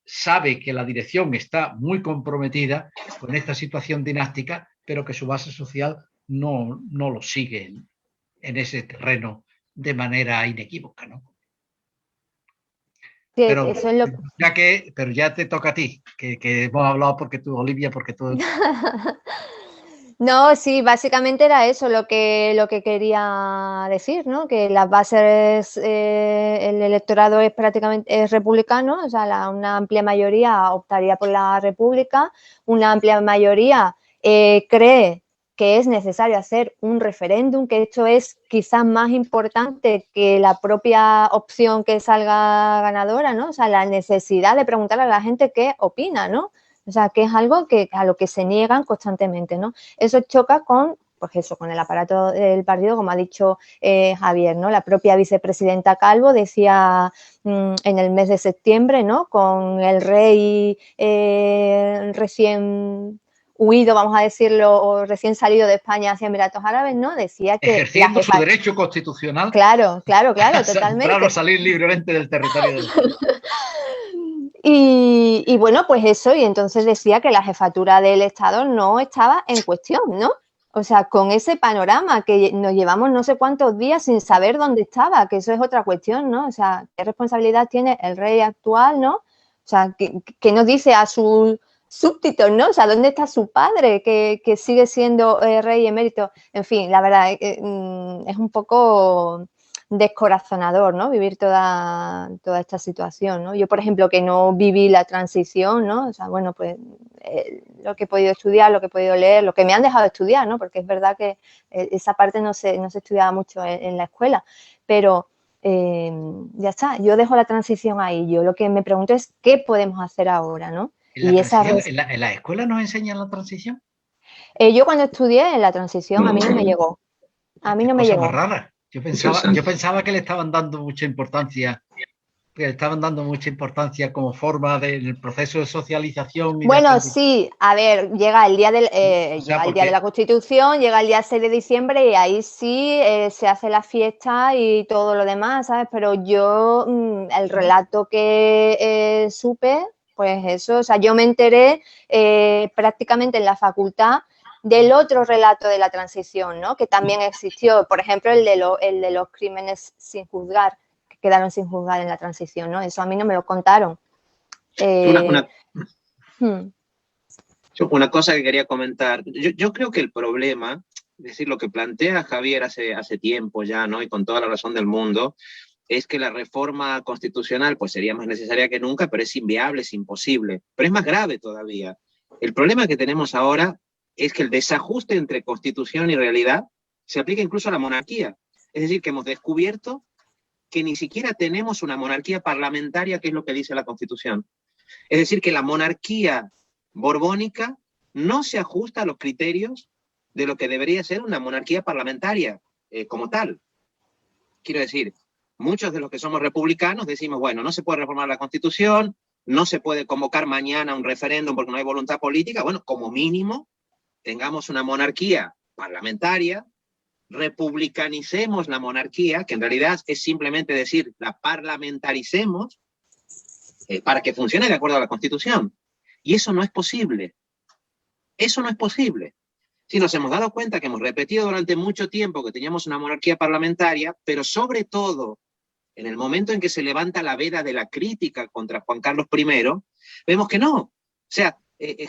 sabe que la dirección está muy comprometida con esta situación dinástica, pero que su base social no lo sigue en ese terreno de manera inequívoca, ¿no? Pero, eso es lo... pero ya te toca a ti, que hemos hablado porque tú, Olivia, porque tú... No, sí, básicamente era eso lo que quería decir, ¿no? Que las bases, el electorado es prácticamente republicano, o sea, una amplia mayoría optaría por la república, una amplia mayoría cree que es necesario hacer un referéndum, que esto es quizás más importante que la propia opción que salga ganadora, ¿no? O sea, la necesidad de preguntarle a la gente qué opina, ¿no? O sea, que es algo a lo que se niegan constantemente, ¿no? Eso choca con, pues eso, con el aparato del partido, como ha dicho Javier, ¿no? La propia vicepresidenta Calvo decía en el mes de septiembre, ¿no? Con el rey recién huido, vamos a decirlo, o recién salido de España hacia Emiratos Árabes, ¿no? Decía que... Ejerciendo su derecho constitucional. Claro, totalmente. Entrar o salir libremente del territorio del Estado. Y bueno, pues eso, y entonces decía que la jefatura del Estado no estaba en cuestión, ¿no? O sea, con ese panorama que nos llevamos no sé cuántos días sin saber dónde estaba, que eso es otra cuestión, ¿no? O sea, ¿qué responsabilidad tiene el rey actual, ¿no? O sea, que nos dice a sus súbditos, ¿no? O sea, ¿dónde está su padre que sigue siendo rey emérito? En fin, la verdad, es un poco descorazonador, ¿no? Vivir toda esta situación, ¿no? Yo, por ejemplo, que no viví la transición, ¿no? O sea, bueno, pues lo que he podido estudiar, lo que he podido leer, lo que me han dejado estudiar, ¿no? Porque es verdad que esa parte no se estudiaba mucho en la escuela, pero ya está, yo dejo la transición ahí. Yo lo que me pregunto es qué podemos hacer ahora, ¿no? ¿En la escuela nos enseñan la transición? Yo cuando estudié en la transición a mí no me llegó. A mí no me llegó. Más rara. Yo pensaba que le estaban dando mucha importancia, como forma del proceso de socialización. Bueno, sí, a ver, llega el día de la Constitución, llega el día 6 de diciembre y ahí sí se hace la fiesta y todo lo demás, ¿sabes? Pero yo, el relato que supe, pues eso, o sea, yo me enteré prácticamente en la facultad del otro relato de la transición, ¿no? Que también existió, por ejemplo, el de los crímenes sin juzgar, que quedaron sin juzgar en la transición, ¿no? Eso a mí no me lo contaron. Una cosa que quería comentar, yo creo que el problema, es decir, lo que plantea Javier hace tiempo ya, ¿no? Y con toda la razón del mundo, es que la reforma constitucional pues sería más necesaria que nunca, pero es inviable, es imposible. Pero es más grave todavía. El problema que tenemos ahora es que el desajuste entre constitución y realidad se aplica incluso a la monarquía. Es decir, que hemos descubierto que ni siquiera tenemos una monarquía parlamentaria, que es lo que dice la Constitución. Es decir, que la monarquía borbónica no se ajusta a los criterios de lo que debería ser una monarquía parlamentaria como tal. Quiero decir, muchos de los que somos republicanos decimos, bueno, no se puede reformar la Constitución, no se puede convocar mañana un referéndum porque no hay voluntad política. Bueno, como mínimo, tengamos una monarquía parlamentaria, republicanicemos la monarquía, que en realidad es simplemente decir, la parlamentaricemos para que funcione de acuerdo a la Constitución. Y eso no es posible. Eso no es posible. Si nos hemos dado cuenta que hemos repetido durante mucho tiempo que teníamos una monarquía parlamentaria, pero sobre todo en el momento en que se levanta la veda de la crítica contra Juan Carlos I, vemos que no. O sea,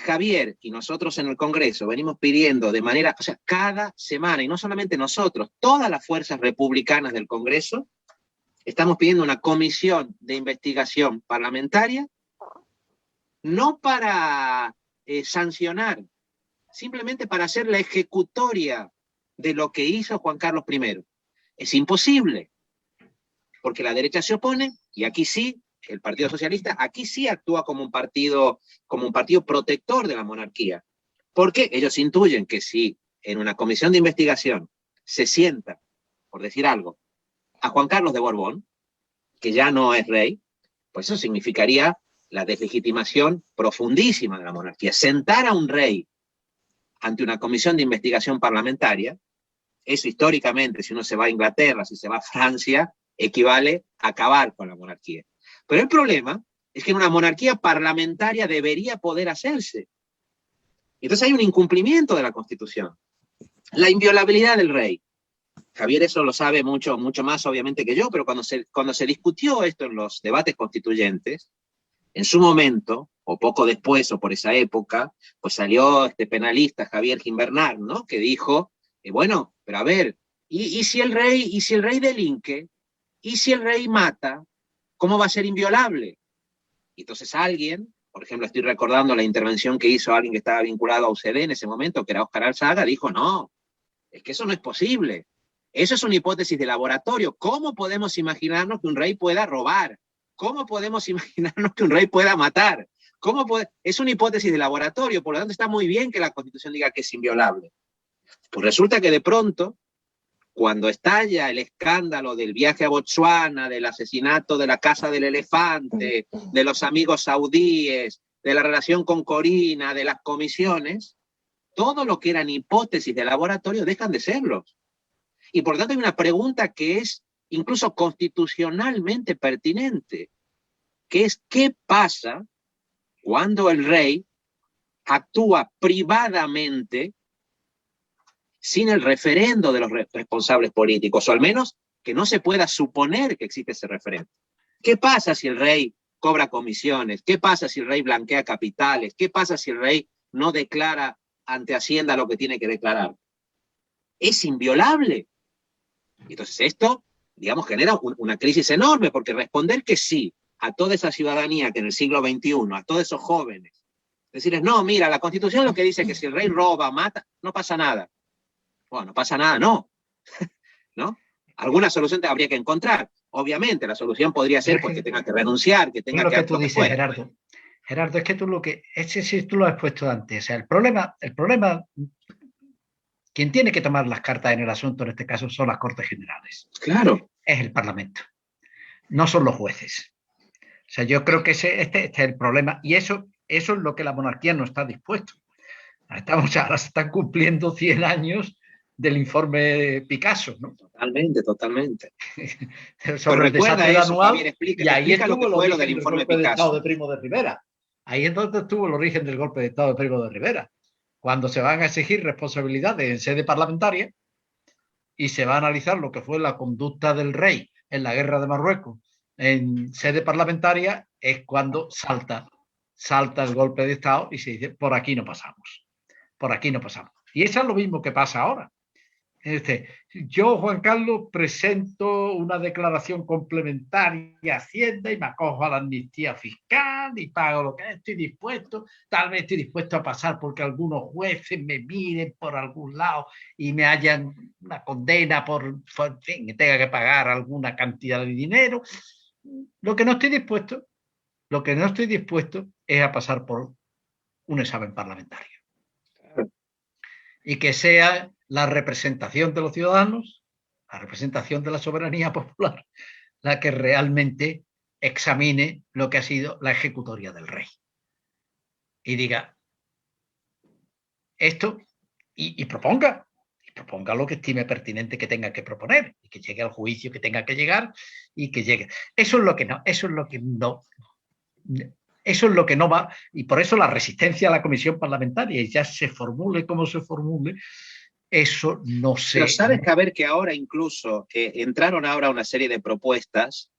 Javier y nosotros en el Congreso venimos pidiendo de manera, o sea, cada semana, y no solamente nosotros, todas las fuerzas republicanas del Congreso, estamos pidiendo una comisión de investigación parlamentaria, no para sancionar, simplemente para hacer la ejecutoria de lo que hizo Juan Carlos I. Es imposible, porque la derecha se opone, y aquí sí, el Partido Socialista, aquí sí actúa como un partido protector de la monarquía. Porque ellos intuyen que si en una comisión de investigación se sienta, por decir algo, a Juan Carlos de Borbón, que ya no es rey, pues eso significaría la deslegitimación profundísima de la monarquía. Sentar a un rey ante una comisión de investigación parlamentaria, eso históricamente, si uno se va a Inglaterra, si se va a Francia, equivale a acabar con la monarquía. Pero el problema es que en una monarquía parlamentaria debería poder hacerse. Entonces hay un incumplimiento de la Constitución. La inviolabilidad del rey. Javier eso lo sabe mucho más obviamente que yo, pero cuando se discutió esto en los debates constituyentes, en su momento, o poco después, o por esa época, pues salió este penalista Javier Gimbernat, ¿no? Que dijo, bueno, pero a ver, ¿y si el rey delinque? ¿Y si el rey mata? ¿Cómo va a ser inviolable? Y entonces alguien, por ejemplo, estoy recordando la intervención que hizo alguien que estaba vinculado a UCD en ese momento, que era Óscar Alzaga, dijo, no, es que eso no es posible. Eso es una hipótesis de laboratorio. ¿Cómo podemos imaginarnos que un rey pueda robar? ¿Cómo podemos imaginarnos que un rey pueda matar? Es una hipótesis de laboratorio, por lo tanto está muy bien que la Constitución diga que es inviolable. Pues resulta que de pronto, cuando estalla el escándalo del viaje a Botsuana, del asesinato de la Casa del Elefante, de los amigos saudíes, de la relación con Corina, de las comisiones, todo lo que eran hipótesis de laboratorio dejan de serlos. Y por lo tanto hay una pregunta que es incluso constitucionalmente pertinente, que es ¿qué pasa cuando el rey actúa privadamente sin el referendo de los responsables políticos, o al menos que no se pueda suponer que existe ese referendo? ¿Qué pasa si el rey cobra comisiones? ¿Qué pasa si el rey blanquea capitales? ¿Qué pasa si el rey no declara ante Hacienda lo que tiene que declarar? Es inviolable. Entonces esto, digamos, genera una crisis enorme, porque responder que sí a toda esa ciudadanía que en el siglo XXI, a todos esos jóvenes, decirles, no, mira, la Constitución lo que dice es que si el rey roba, mata, no pasa nada. Bueno, no pasa nada, no. ¿No? Alguna solución habría que encontrar. Obviamente, la solución podría ser pues, que tenga que renunciar, que tenga lo que... que tú dices, Gerardo. Gerardo, es que tú lo has puesto antes. O sea, el problema, quien tiene que tomar las cartas en el asunto en este caso son las Cortes Generales. Claro. Es el Parlamento. No son los jueces. O sea, yo creo que este es el problema. Y eso es lo que la monarquía no está dispuesto. Ahora se están cumpliendo 100 años del informe Picasso, ¿no? Totalmente. Sobre el desastre anual. Javier, y ahí explica lo que fue lo del informe Picasso. De Picasso. De Primo de Rivera. Ahí es donde estuvo el origen del golpe de Estado de Primo de Rivera. Cuando se van a exigir responsabilidades en sede parlamentaria y se va a analizar lo que fue la conducta del rey en la guerra de Marruecos en sede parlamentaria, es cuando salta el golpe de Estado y se dice, por aquí no pasamos. Por aquí no pasamos. Y eso es lo mismo que pasa ahora. Yo, Juan Carlos, presento una declaración complementaria a Hacienda y me acojo a la amnistía fiscal y pago lo que estoy dispuesto. Tal vez estoy dispuesto a pasar porque algunos jueces me miren por algún lado y me hayan una condena por fin, que tenga que pagar alguna cantidad de dinero. Lo que no estoy dispuesto es a pasar por un examen parlamentario. Y que sea la representación de los ciudadanos, la representación de la soberanía popular, la que realmente examine lo que ha sido la ejecutoria del rey. Y diga esto y proponga lo que estime pertinente que tenga que proponer y que llegue al juicio que tenga que llegar y que llegue. Eso es lo que no va, y por eso la resistencia a la comisión parlamentaria, y ya se formule como se formule, eso no sé. Pero sabes que ahora incluso entraron ahora una serie de propuestas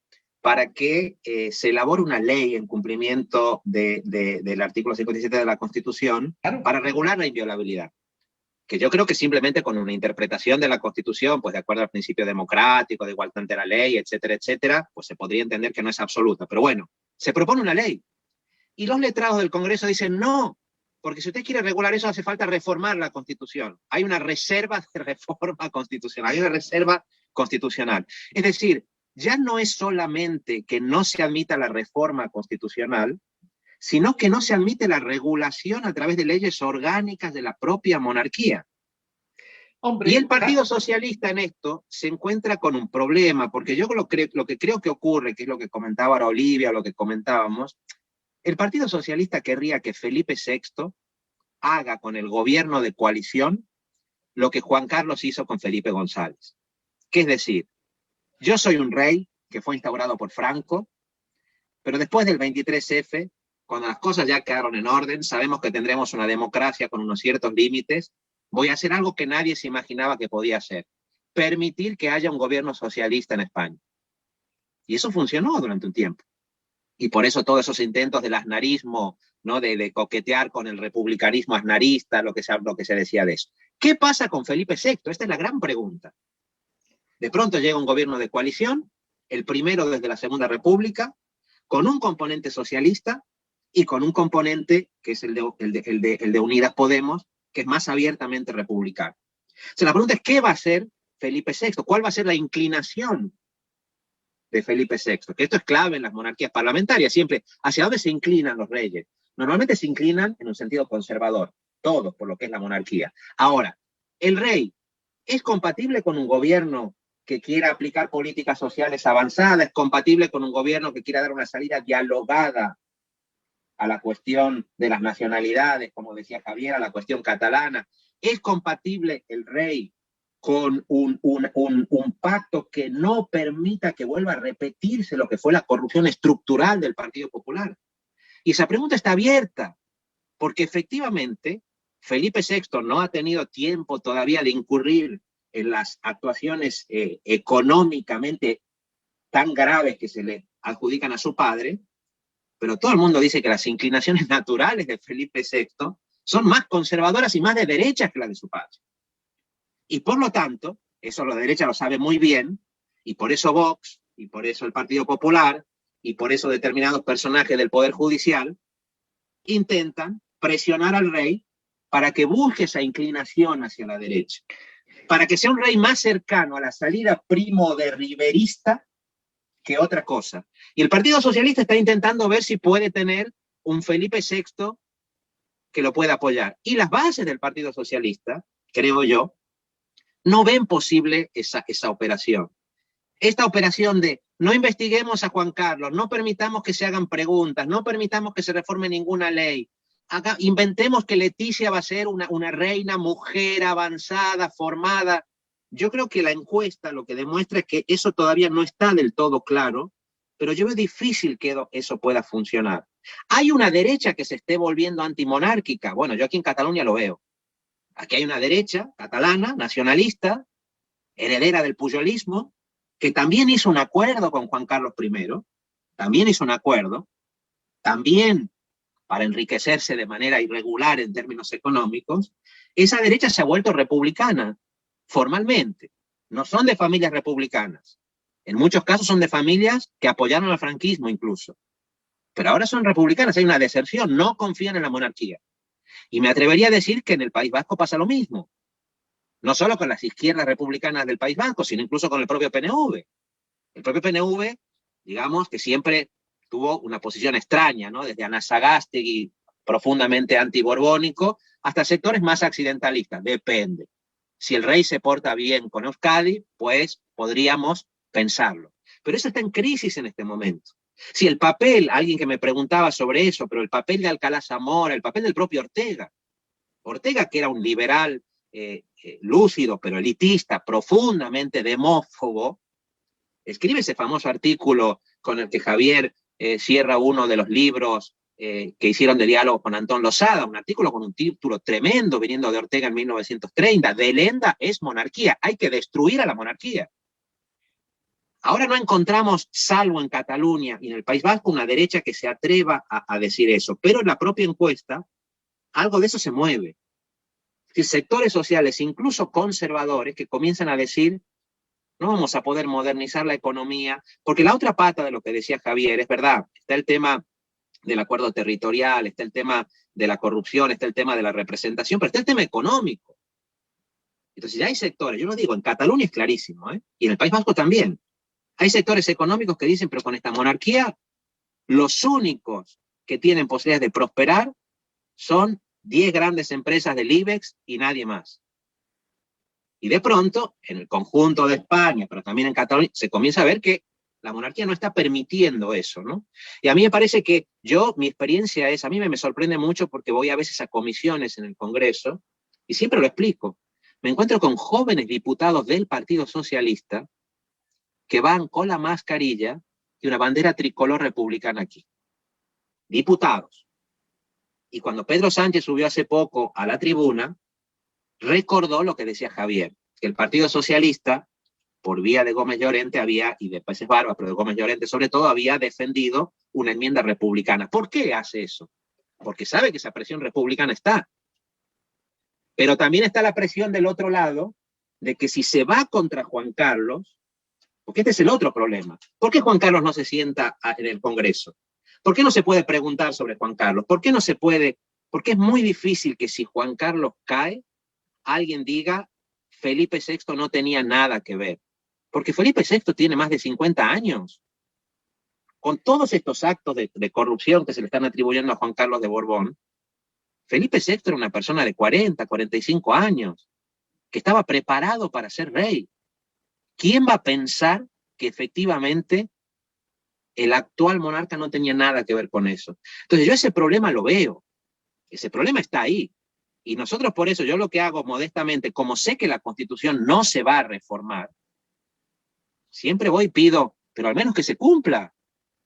para que se elabore una ley en cumplimiento del artículo 57 de la Constitución, claro, para regular la inviolabilidad. Que yo creo que simplemente con una interpretación de la Constitución, pues de acuerdo al principio democrático, de igualdad ante la ley, etcétera, etcétera, pues se podría entender que no es absoluta. Pero bueno, se propone una ley. Y los letrados del Congreso dicen no, porque si usted quiere regular eso hace falta reformar la Constitución. Hay una reserva de reforma constitucional, hay una reserva constitucional. Es decir, ya no es solamente que no se admita la reforma constitucional, sino que no se admite la regulación a través de leyes orgánicas de la propia monarquía. Hombre, y el Partido Socialista en esto se encuentra con un problema, porque yo lo que creo que ocurre, que es lo que comentaba ahora Olivia, lo que comentábamos, el Partido Socialista querría que Felipe VI haga con el gobierno de coalición lo que Juan Carlos hizo con Felipe González. Que es decir, yo soy un rey que fue instaurado por Franco, pero después del 23F, cuando las cosas ya quedaron en orden, sabemos que tendremos una democracia con unos ciertos límites, voy a hacer algo que nadie se imaginaba que podía hacer. permitir que haya un gobierno socialista en España. Y eso funcionó durante un tiempo. Y por eso todos esos intentos del aznarismo, ¿no? de coquetear con el republicanismo aznarista, lo que se decía de eso. ¿Qué pasa con Felipe VI? Esta es la gran pregunta. De pronto llega un gobierno de coalición, el primero desde la Segunda República, con un componente socialista y con un componente que es el de Unidas Podemos, que es más abiertamente republicano. O sea, la pregunta es, ¿qué va a hacer Felipe VI? ¿Cuál va a ser la inclinación de Felipe VI? Que esto es clave en las monarquías parlamentarias, siempre, ¿hacia dónde se inclinan los reyes? Normalmente se inclinan en un sentido conservador, todos por lo que es la monarquía. Ahora, ¿el rey es compatible con un gobierno que quiera aplicar políticas sociales avanzadas? ¿Es compatible con un gobierno que quiera dar una salida dialogada a la cuestión de las nacionalidades, como decía Javier, a la cuestión catalana? ¿Es compatible el rey con un pacto que no permita que vuelva a repetirse lo que fue la corrupción estructural del Partido Popular? Y esa pregunta está abierta, porque efectivamente Felipe VI no ha tenido tiempo todavía de incurrir en las actuaciones económicamente tan graves que se le adjudican a su padre, pero todo el mundo dice que las inclinaciones naturales de Felipe VI son más conservadoras y más de derecha que las de su padre. Y por lo tanto, eso la derecha lo sabe muy bien, y por eso Vox, y por eso el Partido Popular, y por eso determinados personajes del Poder Judicial intentan presionar al rey para que busque esa inclinación hacia la derecha, para que sea un rey más cercano a la salida primo de riverista que otra cosa. Y el Partido Socialista está intentando ver si puede tener un Felipe VI que lo pueda apoyar. Y las bases del Partido Socialista, creo yo, no ven posible esa operación. Esta operación de no investiguemos a Juan Carlos, no permitamos que se hagan preguntas, no permitamos que se reforme ninguna ley, inventemos que Leticia va a ser una reina mujer avanzada, formada. Yo creo que la encuesta lo que demuestra es que eso todavía no está del todo claro, pero yo veo difícil que eso pueda funcionar. ¿Hay una derecha que se esté volviendo antimonárquica? Bueno, yo aquí en Cataluña lo veo. Aquí hay una derecha catalana, nacionalista, heredera del pujolismo, que también hizo un acuerdo con Juan Carlos I, también para enriquecerse de manera irregular en términos económicos. Esa derecha se ha vuelto republicana, formalmente. No son de familias republicanas. En muchos casos son de familias que apoyaron al franquismo incluso. Pero ahora son republicanas, hay una deserción, no confían en la monarquía. Y me atrevería a decir que en el País Vasco pasa lo mismo. No solo con las izquierdas republicanas del País Vasco, sino incluso con el propio PNV. El propio PNV, digamos, que siempre tuvo una posición extraña, ¿no? Desde Ana Sagástegui, profundamente antiborbónico, hasta sectores más accidentalistas. Depende. Si el rey se porta bien con Euskadi, pues podríamos pensarlo. Pero eso está en crisis en este momento. Si el papel, alguien que me preguntaba sobre eso, pero el papel de Alcalá Zamora, el papel del propio Ortega, que era un liberal lúcido, pero elitista, profundamente demófobo, escribe ese famoso artículo con el que Javier cierra uno de los libros que hicieron de diálogo con Antón Losada, un artículo con un título tremendo viniendo de Ortega en 1930, de Lenda es monarquía, hay que destruir a la monarquía. Ahora no encontramos, salvo en Cataluña y en el País Vasco, una derecha que se atreva a decir eso, pero en la propia encuesta algo de eso se mueve. Es decir, sectores sociales, incluso conservadores, que comienzan a decir no vamos a poder modernizar la economía, porque la otra pata de lo que decía Javier, es verdad, está el tema del acuerdo territorial, está el tema de la corrupción, está el tema de la representación, pero está el tema económico. Entonces ya hay sectores, yo lo digo, en Cataluña es clarísimo, y en el País Vasco también. Hay sectores económicos que dicen, pero con esta monarquía, los únicos que tienen posibilidades de prosperar son 10 grandes empresas del IBEX y nadie más. Y de pronto, en el conjunto de España, pero también en Cataluña, se comienza a ver que la monarquía no está permitiendo eso, ¿no? Y a mí me parece que mi experiencia es, a mí me sorprende mucho porque voy a veces a comisiones en el Congreso, y siempre lo explico. Me encuentro con jóvenes diputados del Partido Socialista que van con la mascarilla y una bandera tricolor republicana aquí. Diputados. Y cuando Pedro Sánchez subió hace poco a la tribuna, recordó lo que decía Javier. que el Partido Socialista, por vía de Gómez Llorente, había, y de Peces Barba, pero de Gómez Llorente sobre todo, había defendido una enmienda republicana. ¿Por qué hace eso? Porque sabe que esa presión republicana está. Pero también está la presión del otro lado, de que si se va contra Juan Carlos, porque este es el otro problema, ¿por qué Juan Carlos no se sienta en el Congreso? ¿Por qué no se puede preguntar sobre Juan Carlos? ¿Por qué no se puede? Porque es muy difícil que si Juan Carlos cae, alguien diga Felipe VI no tenía nada que ver. Porque Felipe VI tiene más de 50 años. Con todos estos actos de corrupción que se le están atribuyendo a Juan Carlos de Borbón, Felipe VI era una persona de 40, 45 años, que estaba preparado para ser rey. ¿Quién va a pensar que efectivamente el actual monarca no tenía nada que ver con eso? Entonces yo ese problema lo veo. Ese problema está ahí. Y nosotros por eso, yo lo que hago modestamente, como sé que la Constitución no se va a reformar, siempre voy y pido, pero al menos que se cumpla,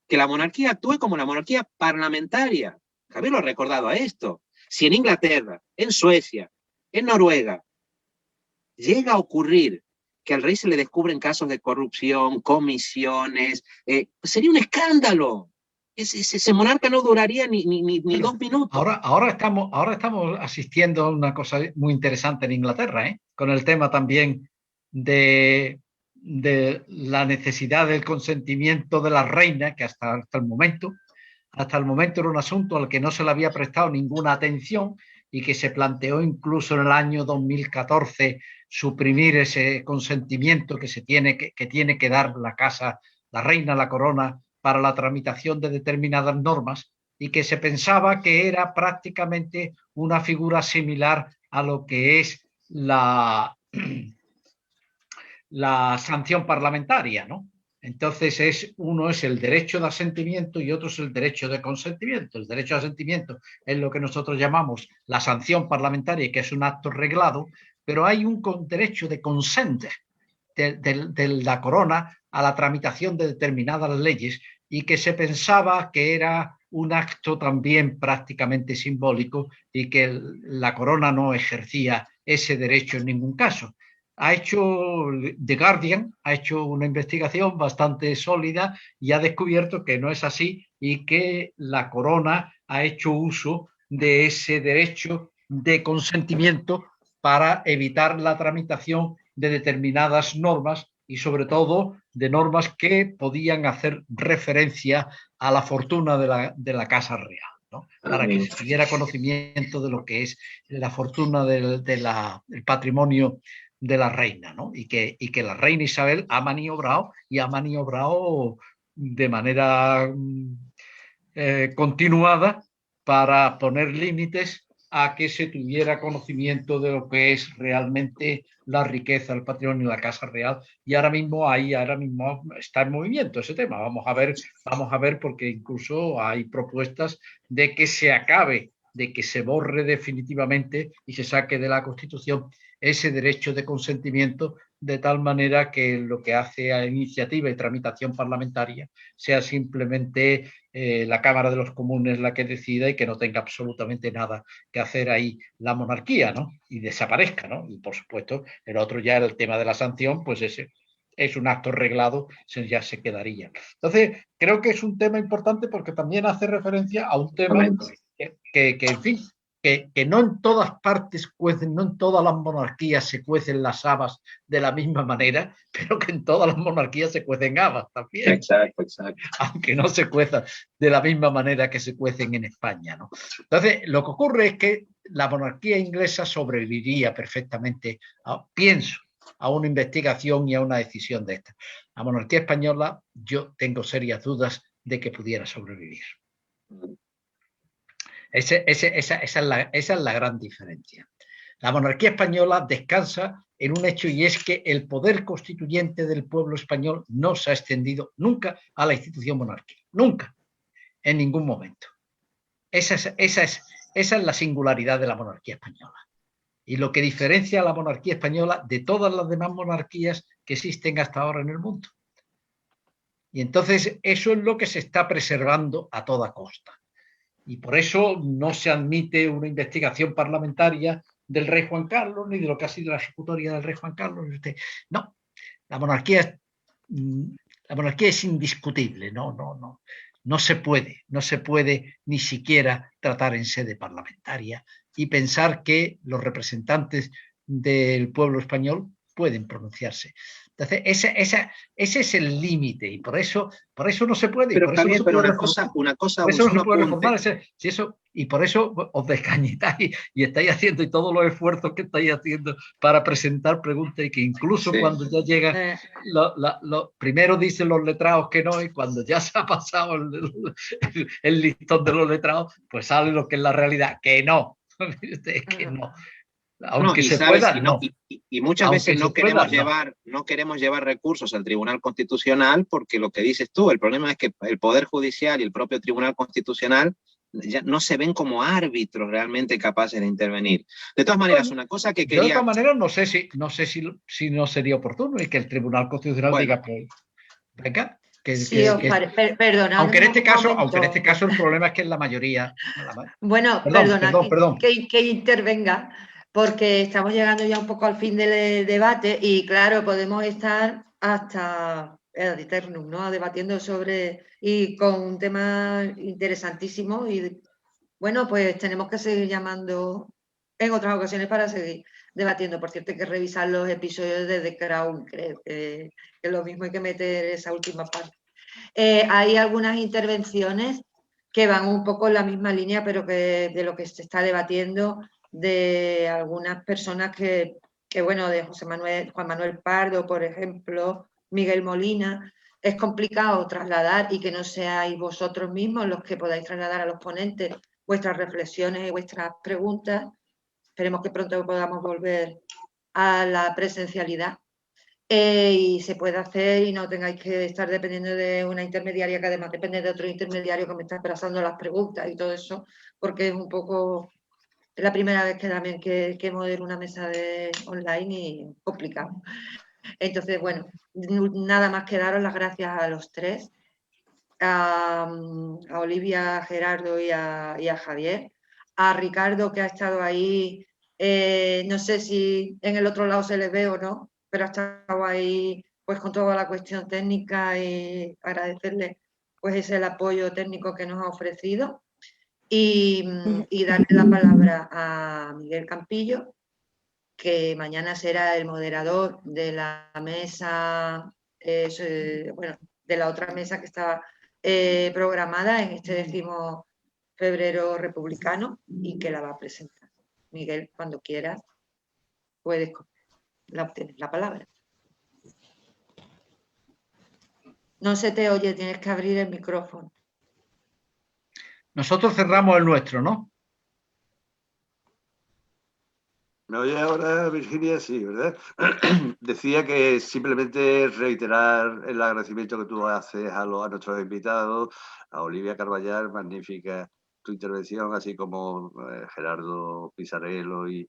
que la monarquía actúe como la monarquía parlamentaria. Javier lo ha recordado a esto. Si en Inglaterra, en Suecia, en Noruega, llega a ocurrir que al rey se le descubren casos de corrupción, comisiones, sería un escándalo. Ese monarca no duraría ni 2 minutos. Ahora estamos asistiendo a una cosa muy interesante en Inglaterra, con el tema también de la necesidad del consentimiento de la reina, que hasta el momento era un asunto al que no se le había prestado ninguna atención y que se planteó incluso en el año 2014 suprimir ese consentimiento que tiene que dar la reina, la corona, para la tramitación de determinadas normas, y que se pensaba que era prácticamente una figura similar a lo que es la sanción parlamentaria, ¿no? Entonces uno es el derecho de asentimiento y otro es el derecho de consentimiento. El derecho de asentimiento es lo que nosotros llamamos la sanción parlamentaria, que es un acto reglado, pero hay un derecho de consent de la corona a la tramitación de determinadas leyes, y que se pensaba que era un acto también prácticamente simbólico y que la corona no ejercía ese derecho en ningún caso. The Guardian ha hecho una investigación bastante sólida y ha descubierto que no es así y que la corona ha hecho uso de ese derecho de consentimiento para evitar la tramitación de determinadas normas, y sobre todo de normas que podían hacer referencia a la fortuna de la Casa Real, ¿no? Para que se tuviera conocimiento de lo que es la fortuna del patrimonio de la reina, ¿no? Y que la reina Isabel ha maniobrado de manera continuada para poner límites a que se tuviera conocimiento de lo que es realmente la riqueza, el patrimonio de la Casa Real, y ahora mismo está en movimiento ese tema. Vamos a ver, porque incluso hay propuestas de que se acabe, de que se borre definitivamente y se saque de la Constitución ese derecho de consentimiento, de tal manera que lo que hace a iniciativa y tramitación parlamentaria sea simplemente la Cámara de los Comunes la que decida, y que no tenga absolutamente nada que hacer ahí la monarquía, ¿no? Y desaparezca, ¿no? Y por supuesto, el otro ya, el tema de la sanción, pues ese es un acto reglado, ya se quedaría. Entonces, creo que es un tema importante porque también hace referencia a un tema que en fin, que no en todas partes cuecen, no en todas las monarquías se cuecen las habas de la misma manera, pero que en todas las monarquías se cuecen habas también. Exacto. Aunque no se cuezan de la misma manera que se cuecen en España, ¿no? Entonces, lo que ocurre es que la monarquía inglesa sobreviviría perfectamente, pienso, a una investigación y a una decisión de esta. La monarquía española, yo tengo serias dudas de que pudiera sobrevivir. Esa es la gran diferencia. La monarquía española descansa en un hecho, y es que el poder constituyente del pueblo español no se ha extendido nunca a la institución monárquica. Nunca, en ningún momento. Esa es la singularidad de la monarquía española. Y lo que diferencia a la monarquía española de todas las demás monarquías que existen hasta ahora en el mundo. Y entonces eso es lo que se está preservando a toda costa. Y por eso no se admite una investigación parlamentaria del rey Juan Carlos, ni de lo que ha sido la ejecutoria del rey Juan Carlos. No, la monarquía es indiscutible, no se puede ni siquiera tratar en sede parlamentaria y pensar que los representantes del pueblo español pueden pronunciarse. Entonces, ese es el límite y por eso no se puede. Pero, por eso Javier, no se pero puede una cosa, por eso no se un puede apunte. reformar. Y por eso os descañitáis y estáis haciendo y todos los esfuerzos que estáis haciendo para presentar preguntas y que incluso cuando ya llega, primero dicen los letrados que no y cuando ya se ha pasado el listón de los letrados, pues sale lo que es la realidad, que no. Es que no. Aunque no, se sabes, pueda, no. Y muchas Aunque veces no queremos llevar recursos al Tribunal Constitucional porque lo que dices tú, el problema es que el Poder Judicial y el propio Tribunal Constitucional ya no se ven como árbitros realmente capaces de intervenir. De todas maneras, una cosa que quería... Yo de todas maneras no sé si no sería oportuno y que el Tribunal Constitucional diga, pues, venga, perdonad. Aunque en este caso el problema es que es la mayoría. Bueno, perdón. Que intervenga, porque estamos llegando ya un poco al fin del debate y claro, podemos estar hasta ad eternum, ¿no? Debatiendo sobre y con un tema interesantísimo y bueno, pues tenemos que seguir llamando en otras ocasiones para seguir debatiendo. Por cierto, hay que revisar los episodios de The Crown, creo que lo mismo hay que meter esa última parte. Hay algunas intervenciones que van un poco en la misma línea, pero que de lo que se está debatiendo de algunas personas que bueno, de Juan Manuel Pardo, por ejemplo, Miguel Molina. Es complicado trasladar y que no seáis vosotros mismos los que podáis trasladar a los ponentes vuestras reflexiones y vuestras preguntas. Esperemos que pronto podamos volver a la presencialidad y se pueda hacer y no tengáis que estar dependiendo de una intermediaria que además depende de otro intermediario que me está trazando las preguntas y todo eso, porque es un poco la primera vez que también que modero una mesa online y complicado. Entonces, bueno, nada más que daros las gracias a los tres, a Olivia, a Gerardo y a Javier, a Ricardo que ha estado ahí, no sé si en el otro lado se les ve o no, pero ha estado ahí pues con toda la cuestión técnica y agradecerle pues el apoyo técnico que nos ha ofrecido y darle la palabra a Miguel Campillo, que mañana será el moderador de la mesa, bueno, de la otra mesa que estaba programada en este 10º febrero republicano y que la va a presentar. Miguel, cuando quieras, puedes obtener la palabra. No se te oye, tienes que abrir el micrófono. Nosotros cerramos el nuestro, ¿no? ¿Me oye ahora, Virginia? Sí, ¿verdad? Decía que simplemente reiterar el agradecimiento que tú haces a nuestros invitados, a Olivia Carballar, magnífica tu intervención, así como Gerardo Pizarello y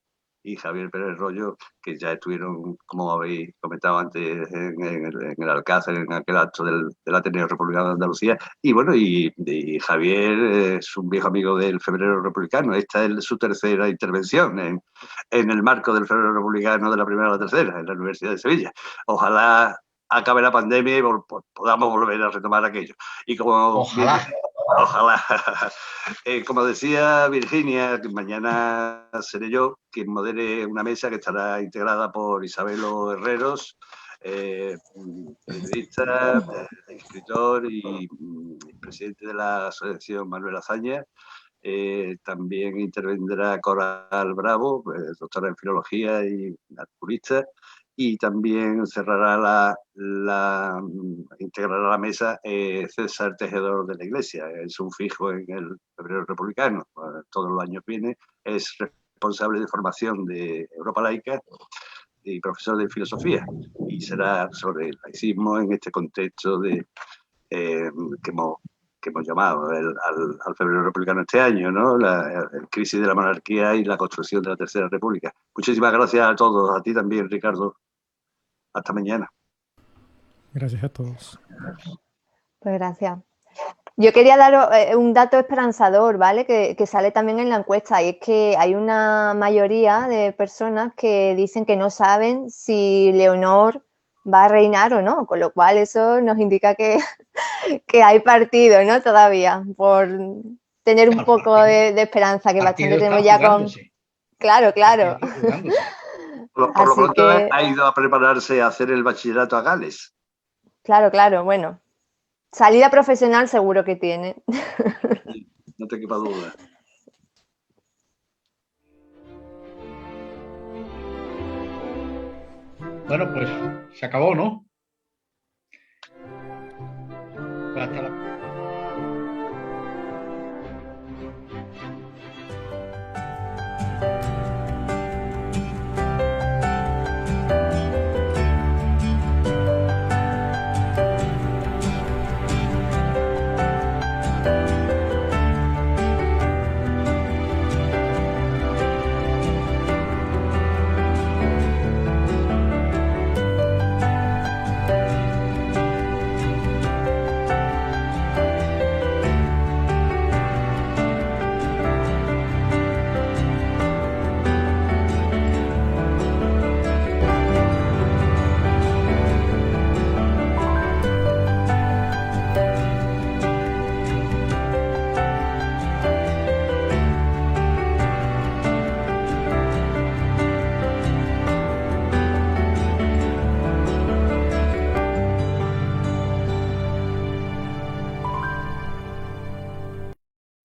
Javier Pérez Rollo, que ya estuvieron, como habéis comentado antes, en el Alcázar, en aquel acto del Ateneo Republicano de Andalucía. Y bueno, y Javier es un viejo amigo del Febrero Republicano. Esta es su tercera intervención en el marco del Febrero Republicano de la primera a la tercera, en la Universidad de Sevilla. Ojalá acabe la pandemia y podamos volver a retomar aquello. Y como ojalá. Ojalá. Como decía Virginia, mañana seré yo quien modere una mesa que estará integrada por Isabelo Herreros, periodista, escritor y presidente de la Asociación Manuel Azaña. También intervendrá Coral Bravo, doctora en Filología y articulista. Y también cerrará integrará la mesa César Tejedor de la Iglesia. Es un fijo en el Febrero Republicano. Todos los años viene. Es responsable de formación de Europa Laica y profesor de filosofía. Y será sobre el laicismo en este contexto que hemos llamado al Febrero Republicano este año, ¿no? La crisis de la monarquía y la construcción de la Tercera República. Muchísimas gracias a todos, a ti también, Ricardo. Hasta mañana. Gracias a todos. Pues gracias. Yo quería dar un dato esperanzador, ¿vale? Que sale también en la encuesta, y es que hay una mayoría de personas que dicen que no saben si Leonor va a reinar o no, con lo cual eso nos indica que, que hay partido, ¿no? Todavía, por tener un poco de esperanza, que bastante tenemos ya con... Claro, claro. Por lo pronto ha ido a prepararse a hacer el bachillerato a Gales. Claro, claro, bueno. Salida profesional seguro que tiene. Sí, no te quepa duda. Bueno, pues se acabó, ¿no? Hasta la...